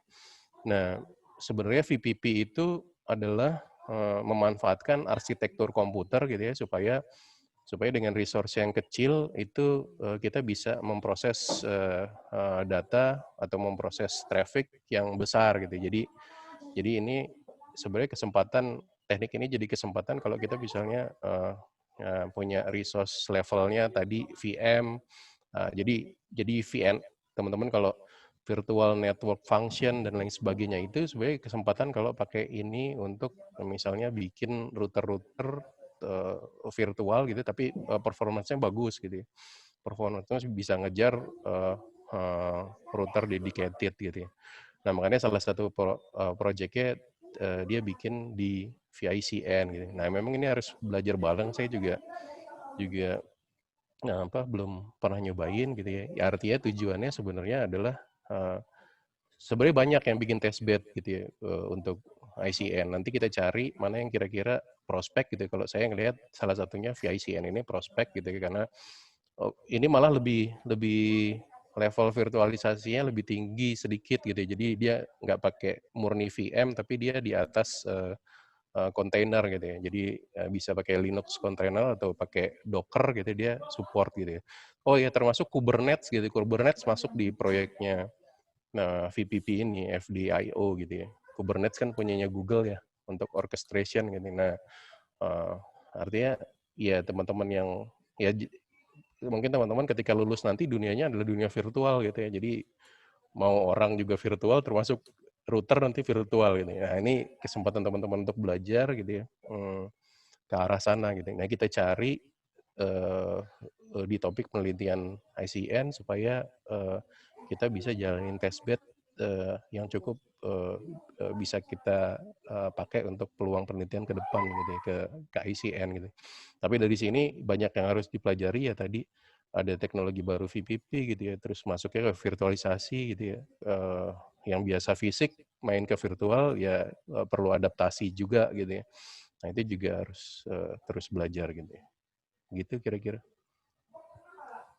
S4: Nah sebenarnya VPP itu adalah memanfaatkan arsitektur komputer gitu ya supaya dengan resource yang kecil itu kita bisa memproses data atau memproses traffic yang besar gitu. Jadi ini sebenarnya teknik ini jadi kesempatan kalau kita misalnya punya resource levelnya tadi VM. Jadi VM teman-teman kalau virtual network function dan lain sebagainya itu sebenarnya kesempatan kalau pakai ini untuk misalnya bikin router-router virtual gitu tapi performance-nya bagus gitu ya. Performance-nya bisa ngejar router dedicated gitu ya. Nah, makanya salah satu project-nya dia bikin di VICN gitu. Nah, memang ini harus belajar bareng, saya juga belum pernah nyobain gitu ya. Artinya tujuannya sebenarnya adalah sebenarnya banyak yang bikin testbed gitu ya untuk ICN. Nanti kita cari mana yang kira-kira prospek gitu. Kalau saya ngelihat salah satunya VICN ini prospek gitu karena ini malah lebih level virtualisasinya lebih tinggi sedikit gitu. Jadi dia nggak pakai murni VM tapi dia di atas kontainer gitu ya. Jadi bisa pakai Linux container atau pakai Docker gitu dia support gitu ya. Oh ya termasuk Kubernetes gitu. Kubernetes masuk di proyeknya VPP ini FDIO gitu ya. Kubernetes kan punyanya Google ya untuk orchestration gitu. Nah, artinya ya teman-teman yang ya mungkin teman-teman ketika lulus nanti dunianya adalah dunia virtual gitu ya. Jadi mau orang juga virtual termasuk router nanti virtual gitu. Nah, ini kesempatan teman-teman untuk belajar gitu ya. Ke arah sana gitu. Nah, kita cari di topik penelitian ICN supaya kita bisa jalanin testbed yang cukup bisa kita pakai untuk peluang penelitian ke depan gitu ya, ke ICN gitu. Tapi dari sini banyak yang harus dipelajari ya tadi ada teknologi baru VPP gitu ya, terus masuknya ke virtualisasi gitu ya. Yang biasa fisik main ke virtual ya perlu adaptasi juga gitu ya. Nah, itu juga harus terus belajar gitu ya. Gitu kira-kira.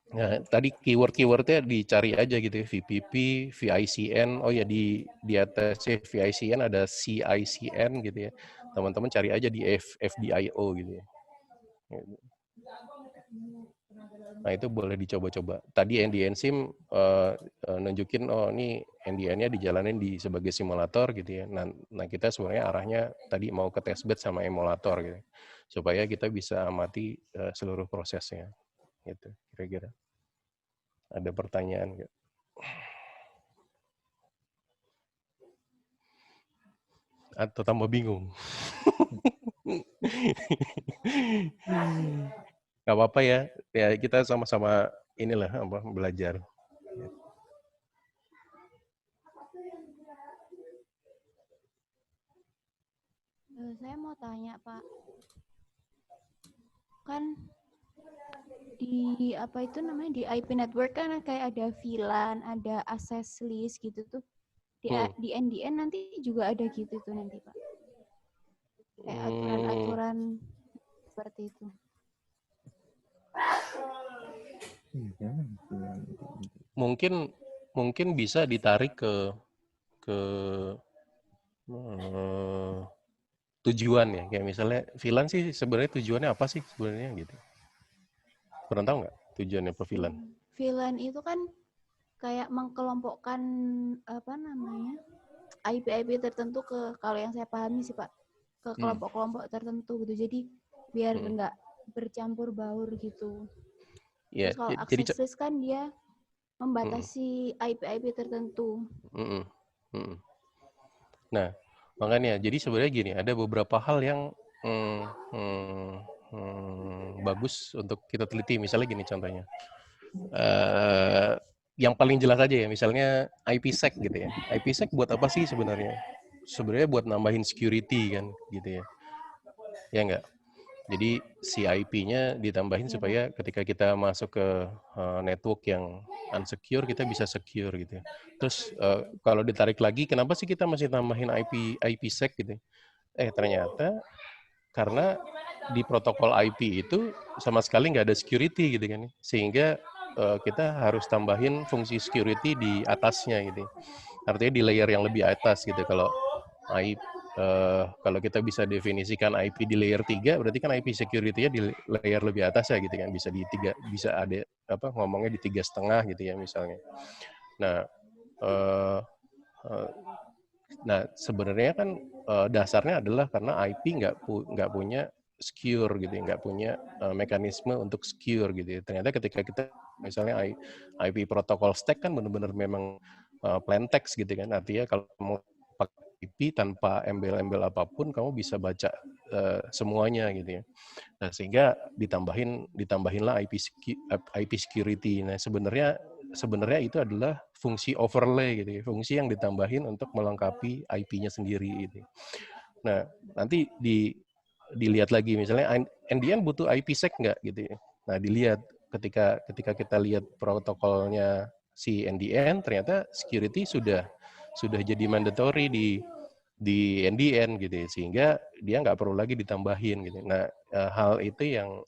S4: Nah, tadi keyword-keywordnya dicari aja gitu ya, VPP, VICN, oh ya di atas VICN ada CICN gitu ya. Teman-teman cari aja di FDIO gitu ya. Nah, itu boleh dicoba-coba. Tadi NDN-SIM nunjukin, oh ini NDN-nya dijalanin sebagai simulator gitu ya. Nah, kita sebenarnya arahnya tadi mau ke testbed sama emulator gitu. Supaya kita bisa amati seluruh prosesnya. Gitu, kira-kira. Ada pertanyaan nggak? Atau tambah bingung? Nggak apa-apa ya. Ya kita sama-sama inilah belajar.
S5: Saya mau tanya Pak, kan di apa itu namanya di IP network kan kayak ada VLAN, ada access list gitu tuh. Di NDN nanti juga ada gitu tuh nanti Pak. Kayak aturan-aturan seperti itu.
S4: Mungkin bisa ditarik ke tujuan ya. Kayak misalnya VLAN sih sebenarnya tujuannya apa sih sebenarnya gitu. Pernah tahu nggak tujuannya apa VLAN?
S5: VLAN itu kan kayak mengkelompokkan apa namanya IP tertentu ke, kalau yang saya pahami sih Pak, ke kelompok-kelompok tertentu gitu. Jadi biar nggak bercampur baur gitu.
S4: Ya,
S5: terus kalau access list kan dia membatasi IP tertentu.
S4: Nah, makanya jadi sebenarnya gini, ada beberapa hal yang bagus untuk kita teliti. Misalnya gini contohnya. Yang paling jelas aja ya, misalnya IPsec gitu ya. IPsec buat apa sih sebenarnya? Sebenarnya buat nambahin security kan gitu ya. Ya enggak? Jadi si IP-nya ditambahin supaya ketika kita masuk ke network yang unsecure, kita bisa secure gitu. Terus kalau ditarik lagi, kenapa sih kita masih tambahin IPsec gitu? Ternyata karena di protokol IP itu sama sekali nggak ada security gitu kan. Sehingga kita harus tambahin fungsi security di atasnya gitu. Artinya di layer yang lebih atas gitu. Kalau kita bisa definisikan IP di layer 3, berarti kan IP security-nya di layer lebih atas ya gitu kan, bisa ada ngomongnya di 3,5 gitu ya misalnya. Nah sebenarnya kan dasarnya adalah karena IP nggak punya secure gitu, nggak punya mekanisme untuk secure gitu. Ternyata ketika kita misalnya IP protokol stack kan benar-benar memang plain text gitu kan, artinya kalau mau pakai IP tanpa embel-embel apapun kamu bisa baca semuanya gitu ya. Nah, sehingga ditambahinlah IP security. Nah, sebenarnya itu adalah fungsi overlay gitu ya, fungsi yang ditambahin untuk melengkapi IP-nya sendiri gitu. Nah, nanti dilihat lagi misalnya NDN butuh IPsec nggak gitu ya. Nah, dilihat ketika kita lihat protokolnya si NDN ternyata security sudah jadi mandatory di NDN gitu ya, sehingga dia nggak perlu lagi ditambahin gitu. Nah, hal itu yang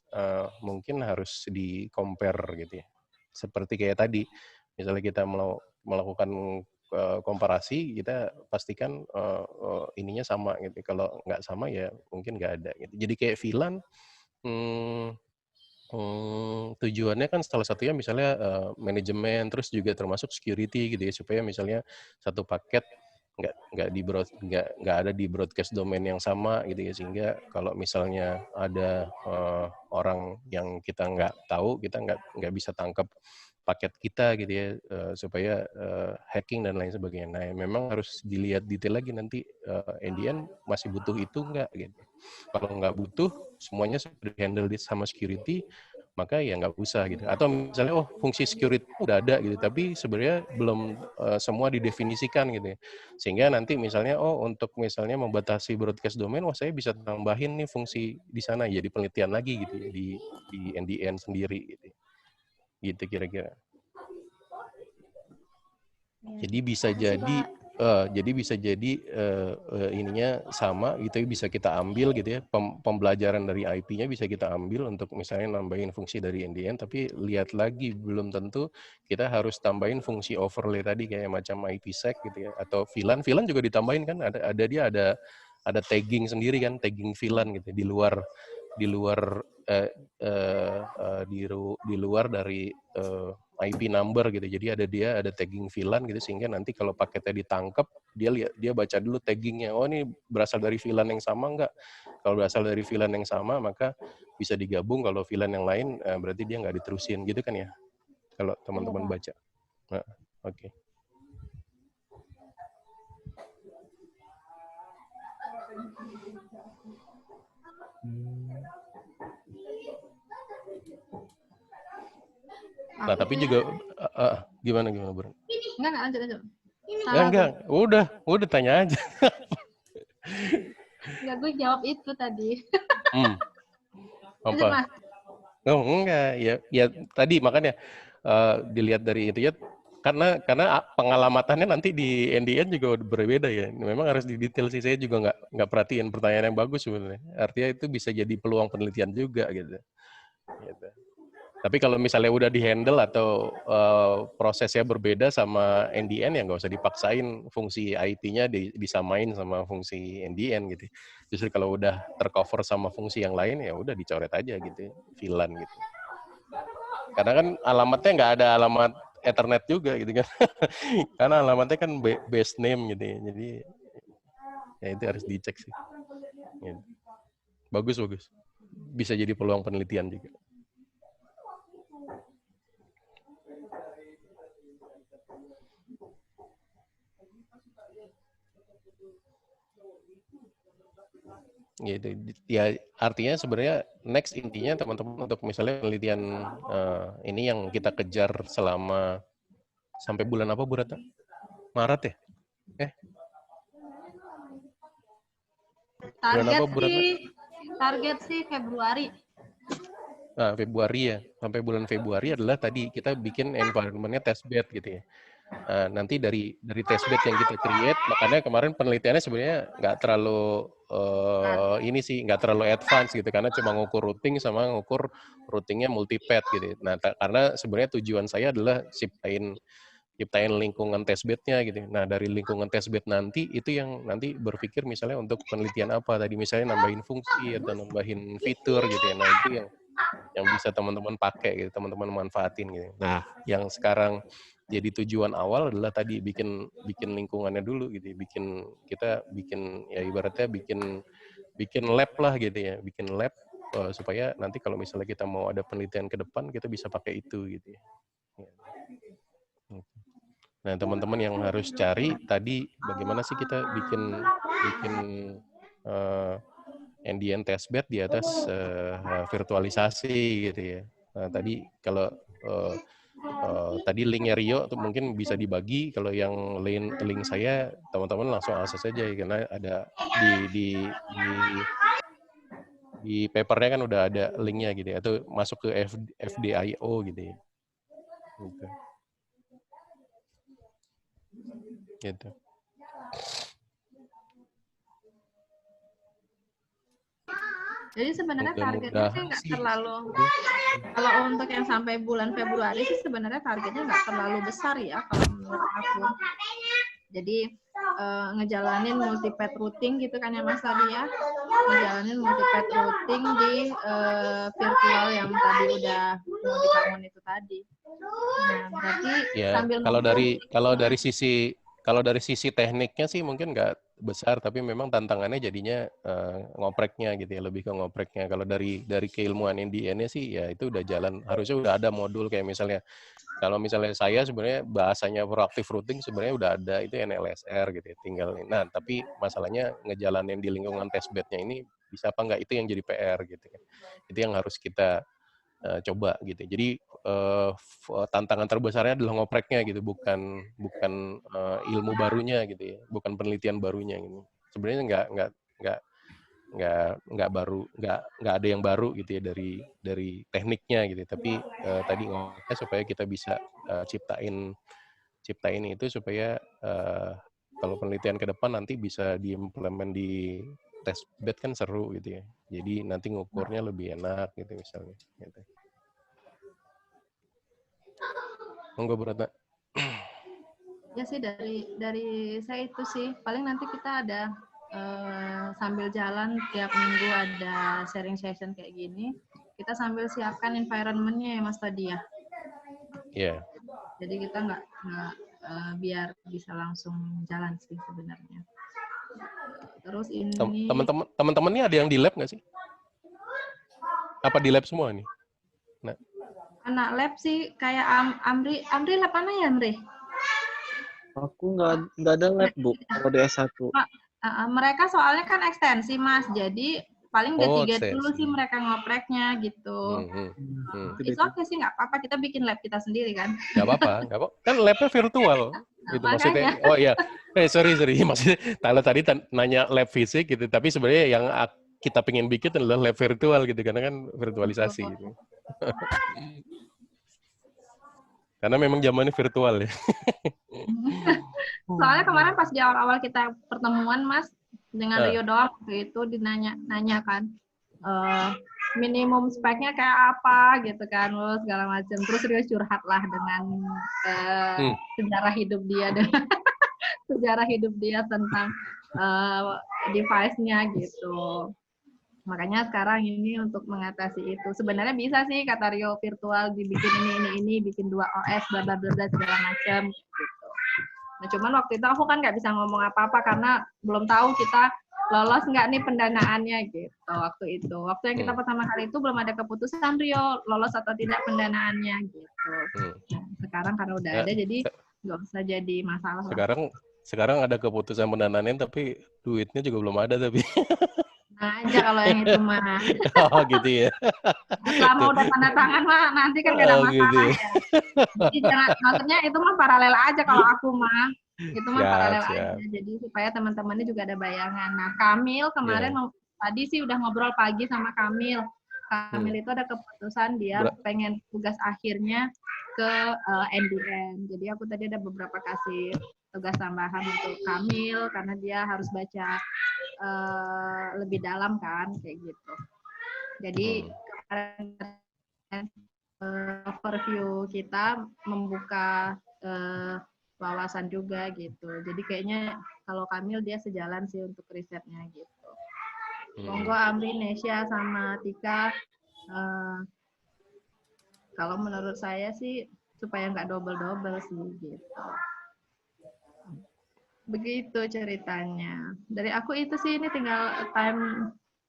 S4: mungkin harus di-compare gitu ya. Seperti kayak tadi, misalnya kita melakukan komparasi, kita pastikan ininya sama gitu. Kalau nggak sama ya mungkin nggak ada gitu. Jadi kayak VLAN, tujuannya kan salah satunya misalnya manajemen, terus juga termasuk security gitu ya, supaya misalnya satu paket nggak ada di broadcast domain yang sama gitu ya, sehingga kalau misalnya ada orang yang kita nggak tahu, kita nggak bisa tangkap paket kita gitu ya, supaya hacking dan lain sebagainya. Nah, memang harus dilihat detail lagi nanti NDN masih butuh itu nggak gitu. Kalau nggak butuh, semuanya sudah handle sama security, maka ya nggak usah gitu. Atau misalnya fungsi security udah ada gitu, tapi sebenarnya belum semua didefinisikan gitu ya. Sehingga nanti misalnya untuk misalnya membatasi broadcast domain, saya bisa tambahin nih fungsi di sana, jadi penelitian lagi gitu ya, di NDN sendiri gitu. Gitu kira-kira. Jadi bisa jadi ininya sama gitu, bisa kita ambil gitu ya, pembelajaran dari IP-nya bisa kita ambil untuk misalnya nambahin fungsi dari NDN, tapi lihat lagi belum tentu kita harus tambahin fungsi overlay tadi kayak macam IPsec gitu ya, atau VLAN juga ditambahin kan, ada tagging sendiri kan, tagging VLAN gitu di luar dari IP number gitu. Jadi ada tagging VLAN gitu, sehingga nanti kalau paketnya ditangkap, dia baca dulu taggingnya. Oh, ini berasal dari VLAN yang sama enggak? Kalau berasal dari VLAN yang sama, maka bisa digabung. Kalau VLAN yang lain, berarti dia nggak diterusin gitu kan ya? Kalau teman-teman baca. Nah, oke. Nah, tapi juga gimana Bro?
S2: Enggak, lanjut.
S4: Enggak, udah tanya aja.
S2: Enggak, gue jawab itu tadi.
S4: Apa? Oh, enggak, ya tadi makanya dilihat dari itu ya, karena pengalamatannya nanti di NDN juga berbeda ya. Memang harus didetail sih, saya juga nggak perhatiin. Pertanyaan yang bagus sebenarnya. Artinya itu bisa jadi peluang penelitian juga gitu. Tapi kalau misalnya udah dihandle atau prosesnya berbeda sama NDN, ya nggak usah dipaksain fungsi IP-nya disamain sama fungsi NDN gitu. Justru kalau udah tercover sama fungsi yang lain, ya udah dicoret aja gitu, VLAN gitu. Karena kan alamatnya nggak ada alamat Ethernet juga gitu kan. Karena alamatnya kan base name gitu ya. Jadi ya itu harus dicek sih. Gitu. Bagus. Bisa jadi peluang penelitian juga. Gitu ya, artinya sebenarnya next intinya teman-teman untuk misalnya penelitian ini yang kita kejar selama sampai bulan apa Bu Rata? Maret ya?
S2: Target sih Februari.
S4: Nah, Februari ya, sampai bulan Februari adalah tadi kita bikin environment-nya testbed gitu ya. Nanti dari testbed yang kita create, makanya kemarin penelitiannya sebenarnya nggak terlalu ini sih, nggak terlalu advance gitu, karena cuma ngukur routing sama ngukur routingnya multipath gitu. Nah, karena sebenarnya tujuan saya adalah ciptain lingkungan testbednya gitu. Nah, dari lingkungan testbed nanti itu yang nanti berpikir misalnya untuk penelitian apa tadi, misalnya nambahin fungsi atau nambahin fitur gitu ya. Nah, itu yang bisa teman-teman pakai gitu, teman-teman manfaatin gitu. Nah, yang sekarang jadi tujuan awal adalah tadi bikin lingkungannya dulu gitu, kita bikin ya ibaratnya bikin lab lah gitu ya, bikin lab supaya nanti kalau misalnya kita mau ada penelitian ke depan kita bisa pakai itu gitu ya. Nah, teman-teman yang harus cari tadi bagaimana sih kita bikin NDN testbed di atas virtualisasi gitu ya. Nah, tadi kalau tadi linknya Rio tuh mungkin bisa dibagi, kalau yang link saya teman-teman langsung akses aja ya, karena ada di papernya kan udah ada linknya gitu ya, atau masuk ke FDIO gitu ya. Gitu.
S2: Jadi sebenarnya targetnya sih nggak
S4: Mudah-mudahan
S2: terlalu, kalau untuk yang sampai bulan Februari sih sebenarnya targetnya nggak terlalu besar ya kalau menurut aku. Jadi ngejalanin multi-path routing gitu kan ya Mas tadi ya, ngejalanin multi-path routing di virtual yang tadi udah mau dibangun itu tadi. Nah, berarti
S4: ya
S2: sambil
S4: kalau dari sisi tekniknya sih mungkin nggak besar, tapi memang tantangannya jadinya ngopreknya gitu ya, lebih ke ngopreknya. Kalau dari keilmuan NDN-nya sih ya itu udah jalan, harusnya udah ada modul kayak misalnya kalau misalnya saya sebenarnya bahasanya proactive routing sebenarnya udah ada, itu NLSR gitu ya, tinggal. Nah, tapi masalahnya ngejalanin di lingkungan testbed-nya ini bisa apa nggak, itu yang jadi PR gitu kan. Itu yang harus kita coba gitu. Jadi tantangan terbesarnya adalah ngopreknya gitu, bukan ilmu barunya gitu ya, bukan penelitian barunya gitu. Sebenarnya nggak baru, nggak ada yang baru gitu ya dari tekniknya gitu. Tapi tadi ngopreknya supaya kita bisa ciptain itu supaya kalau penelitian ke depan nanti bisa diimplement di testbed kan seru gitu ya. Jadi nanti ngukurnya lebih enak gitu misalnya. Gitu. Monggo Bu Ratna.
S2: ya sih dari saya itu sih paling nanti kita ada sambil jalan tiap minggu ada sharing session kayak gini, kita sambil siapkan environment-nya ya Mas tadi ya.
S4: Iya.
S2: Jadi kita nggak biar bisa langsung jalan sih sebenarnya. Terus ini
S4: teman-temannya ada yang di lab nggak sih? Apa di lab semua nih? Nah.
S2: Anak lab sih kayak Amri lab mana ya Amri?
S3: Aku nggak ada lab Bu kalau di S1.
S2: Mereka soalnya kan ekstensi Mas, jadi paling D3 dulu sih mereka ngopreknya gitu. It's okay sih, nggak apa-apa, kita bikin lab kita sendiri kan.
S4: Nggak apa-apa. Kan labnya virtual. Gitu maksudnya. Oh iya, sorry. Maksudnya kalau tadi nanya lab fisik gitu, tapi sebenarnya yang kita pengen bikin adalah lab virtual gitu, karena kan virtualisasi gitu. Karena memang zamannya virtual ya.
S2: Soalnya kemarin pas di awal-awal kita pertemuan Mas, dengan Rio doang waktu itu nanya kan, minimum speknya kayak apa gitu kan, segala macam. Terus Rio curhat lah dengan sejarah hidup dia tentang device-nya gitu. Makanya sekarang ini untuk mengatasi itu sebenarnya bisa sih kata Rio, virtual dibikin ini bikin 2 OS bla bla bla segala macam gitu. Nah cuman waktu itu aku kan nggak bisa ngomong apa-apa karena belum tahu kita lolos nggak nih pendanaannya gitu waktu itu. Waktu yang kita pertama kali itu belum ada keputusan Rio lolos atau tidak pendanaannya gitu. Nah, sekarang karena udah ada jadi nggak usah jadi masalah.
S4: Sekarang ada keputusan pendanaannya tapi duitnya juga belum ada tapi.
S2: Nah aja kalau yang itu mah.
S4: Oh gitu ya.
S2: Selama udah tanda tangan mah nanti kan gak ada masalah gitu ya. Jadi jangan, maksudnya itu mah paralel aja kalau aku mah. Itu mah paralel aja. Jadi supaya teman-temannya juga ada bayangan. Nah Kamil kemarin tadi sih udah ngobrol pagi sama Kamil. Kamil itu ada keputusan dia pengen tugas akhirnya ke NDN. Jadi aku tadi ada beberapa kasih tugas tambahan untuk Kamil karena dia harus baca lebih dalam kan kayak gitu. Jadi kemarin overview kita membuka wawasan juga gitu. Jadi kayaknya kalau Kamil dia sejalan sih untuk risetnya gitu. Monggo Amri, Nesya sama Tika. Kalau menurut saya sih supaya nggak double-double sih gitu. Begitu ceritanya. Dari aku itu sih ini tinggal time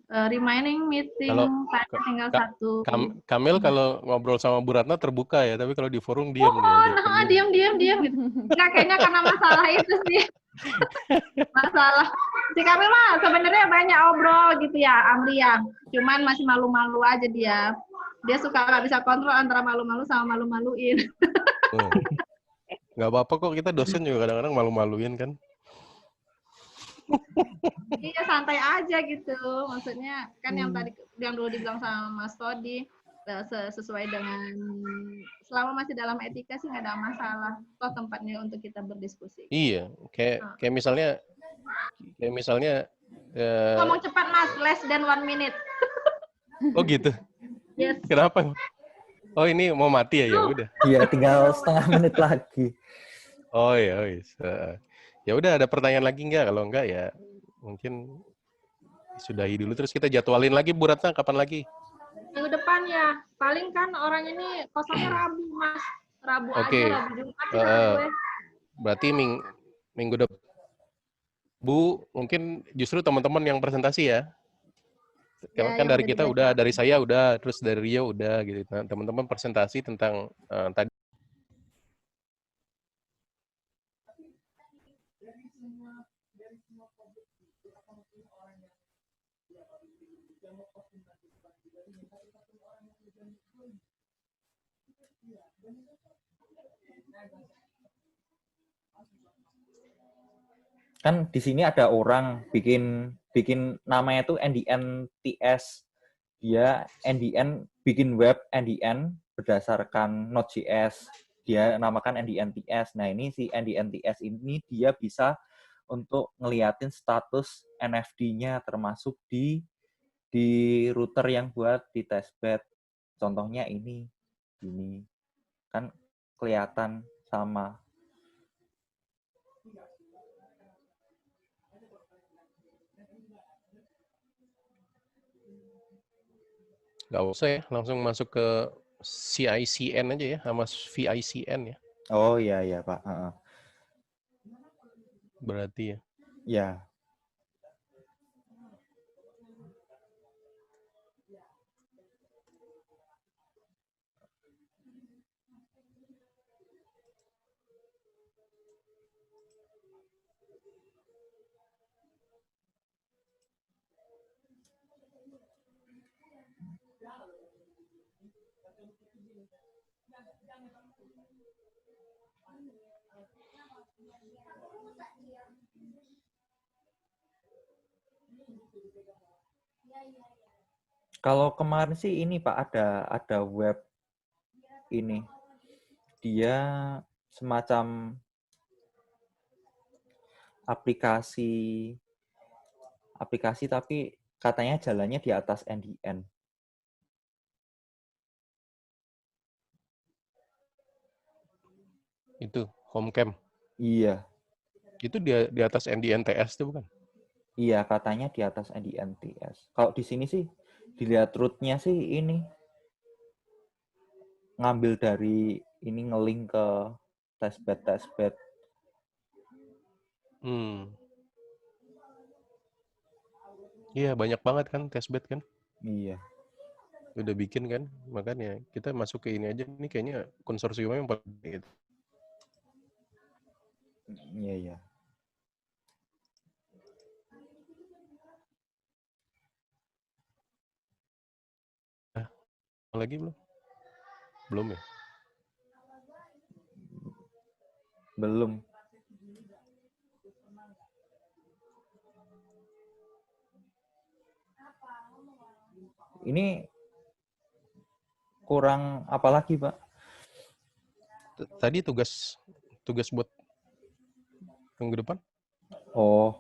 S2: remaining meeting time tinggal 1.
S4: Kamil kalau ngobrol sama Bu Ratna terbuka ya, tapi kalau di forum diam
S2: nih. Diam gitu. Nggak, kayaknya karena masalah itu sih. Masalah. Si Kamil mah sebenarnya banyak obrol gitu ya, Amri ya. Cuman masih malu-malu aja dia. Dia suka nggak bisa kontrol antara malu-malu sama malu-maluin.
S4: Nggak apa-apa kok, kita dosen juga kadang-kadang malu-maluin kan.
S2: Iya santai aja gitu, maksudnya kan yang dulu dibilang sama Mas Todi sesuai dengan selama masih dalam etika sih nggak ada masalah, toh tempatnya untuk kita berdiskusi.
S4: Iya, kayak misalnya
S2: ngomong cepat Mas, less than 1 minute.
S4: Oh gitu.
S2: Yes.
S4: Kenapa? Oh ini mau mati ya? Ya udah.
S1: Iya, tinggal setengah menit lagi.
S4: Oh ya, ya udah ada pertanyaan lagi nggak? Kalau nggak ya mungkin sudahi dulu terus kita jadwalin lagi Bu Ratna kapan lagi?
S2: Minggu depan ya. Paling kan orang ini kosongnya Rabu, Mas. Rabu
S4: Oke.
S2: aja, Rabu Jumat sih kata gue.
S4: Berarti minggu depan Bu, mungkin justru teman-teman yang presentasi ya.
S2: Ya,
S4: Kan
S2: yang
S4: dari kita udah,
S2: dibaca.
S4: dari saya udah, terus dari Rio udah gitu. Nah, teman-teman presentasi tentang tadi.
S1: Kan di sini ada orang bikin namanya tuh NDN-TS. Dia NDN bikin web NDN berdasarkan Node.js. Dia namakan NDN-TS. Nah, ini si NDN-TS ini dia bisa untuk ngeliatin status NFD-nya termasuk di router yang buat di testbed. Contohnya ini kan kelihatan sama.
S4: Nggak usah ya, langsung masuk ke CICN aja ya, sama VICN ya.
S1: Oh iya Pak.
S4: Berarti ya.
S1: Ya. Kalau kemarin sih ini Pak ada web ini. Dia semacam aplikasi tapi katanya jalannya di atas NDN.
S4: Itu Homecam.
S1: Iya.
S4: Itu di atas NDN-TS itu bukan?
S1: Iya, katanya di atas NDN-TS. Kalau di sini sih dilihat root-nya sih ini ngambil dari ini ngelink ke testbed.
S4: Iya, banyak banget kan testbed kan?
S1: Iya.
S4: Udah bikin kan, makanya kita masuk ke ini aja. Ini kayaknya konsorsiumnya yang paling gitu.
S1: Iya.
S4: Lagi belum? Belum ya?
S1: Belum. Ini kurang apa lagi, Pak?
S4: Tadi tugas buat minggu depan?
S1: Oh.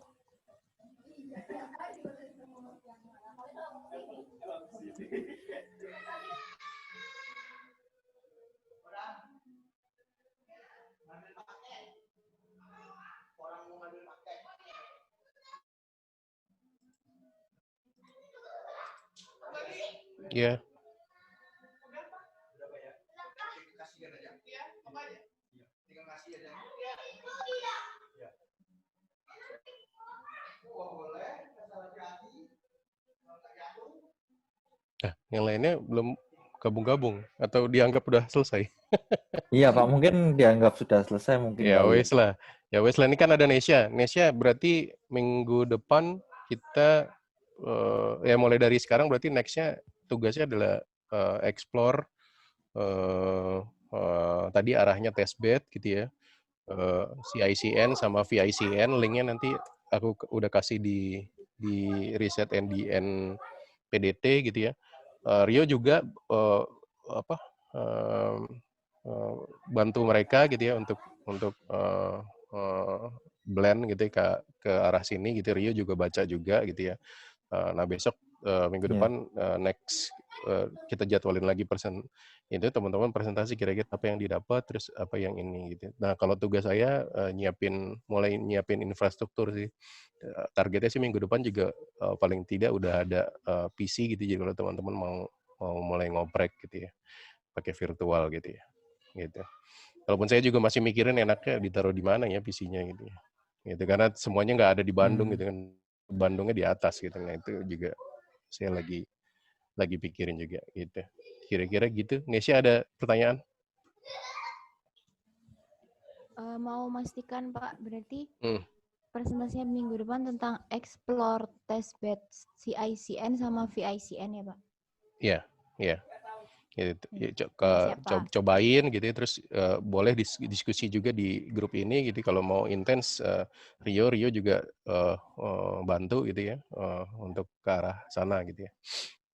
S4: Iya. Nah, yang lainnya belum gabung-gabung atau dianggap udah selesai?
S1: Iya, Pak. Mungkin dianggap sudah selesai mungkin
S4: Ya
S1: kali.
S4: wes lah. Ya wes lah, ini kan ada Nesya. Nesya berarti minggu depan kita ya mulai dari sekarang berarti next-nya tugasnya adalah explore tadi arahnya testbed gitu ya. CICN sama VICN, linknya nanti aku udah kasih di Reset NDN PDT gitu ya. Rio juga bantu mereka gitu ya untuk blend gitu ya ke arah sini gitu. Rio juga baca juga gitu ya. Nah besok minggu depan next kita jadwalin lagi itu teman-teman presentasi kira-kira apa yang didapat, terus apa yang ini gitu. Nah kalau tugas saya mulai nyiapin infrastruktur sih. Targetnya sih minggu depan juga paling tidak udah ada PC gitu, jadi kalau teman-teman mau mulai ngoprek gitu ya, pakai virtual gitu ya, gitu. Walaupun saya juga masih mikirin enaknya ditaruh di mana ya PC-nya gitu ya, gitu karena semuanya nggak ada di Bandung gitu kan, Bandungnya di atas gitu. Nah itu juga saya lagi pikirin juga gitu. Kira-kira gitu. Nesya ada pertanyaan?
S5: Mau memastikan Pak, berarti presentasinya minggu depan tentang explore testbed CICN sama VICN ya Pak?
S4: Iya, iya. Gitu. Cobain gitu ya, terus boleh diskusi juga di grup ini gitu. Kalau mau intens, Rio juga bantu gitu ya, untuk ke arah sana gitu ya.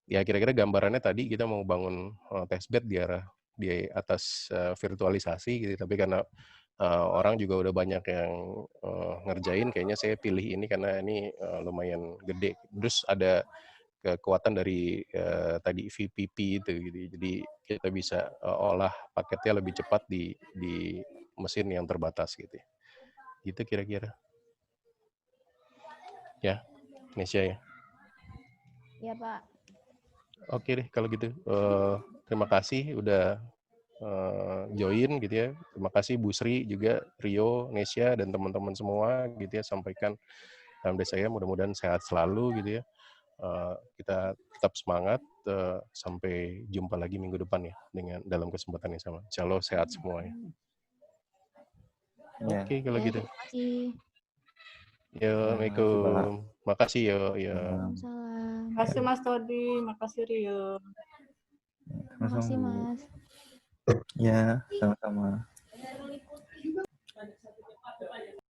S4: Ya kira-kira gambarannya tadi kita mau bangun testbed di atas virtualisasi gitu, tapi karena orang juga udah banyak yang ngerjain, kayaknya saya pilih ini karena ini lumayan gede. Terus ada kekuatan dari tadi VPP itu gitu. Jadi kita bisa olah paketnya lebih cepat di mesin yang terbatas gitu. Gitu kira-kira. Ya, Nesya ya.
S5: Iya Pak.
S4: Oke deh kalau gitu. Terima kasih udah join gitu ya. Terima kasih Bu Sri juga, Rio, Nesya dan teman-teman semua gitu ya, sampaikan dalam desa saya mudah-mudahan sehat selalu gitu ya. Kita tetap semangat, sampai jumpa lagi minggu depan ya dengan dalam kesempatan yang sama. Insya Allah sehat semua ya. Oke kalau gitu.
S5: Terima kasih.
S4: Yo, Assalamualaikum. Makasih yo.
S5: Waalaikumsalam.
S6: Terima kasih Mas Todi, makasih Rio.
S5: Terima kasih Mas.
S1: Ya, sama-sama.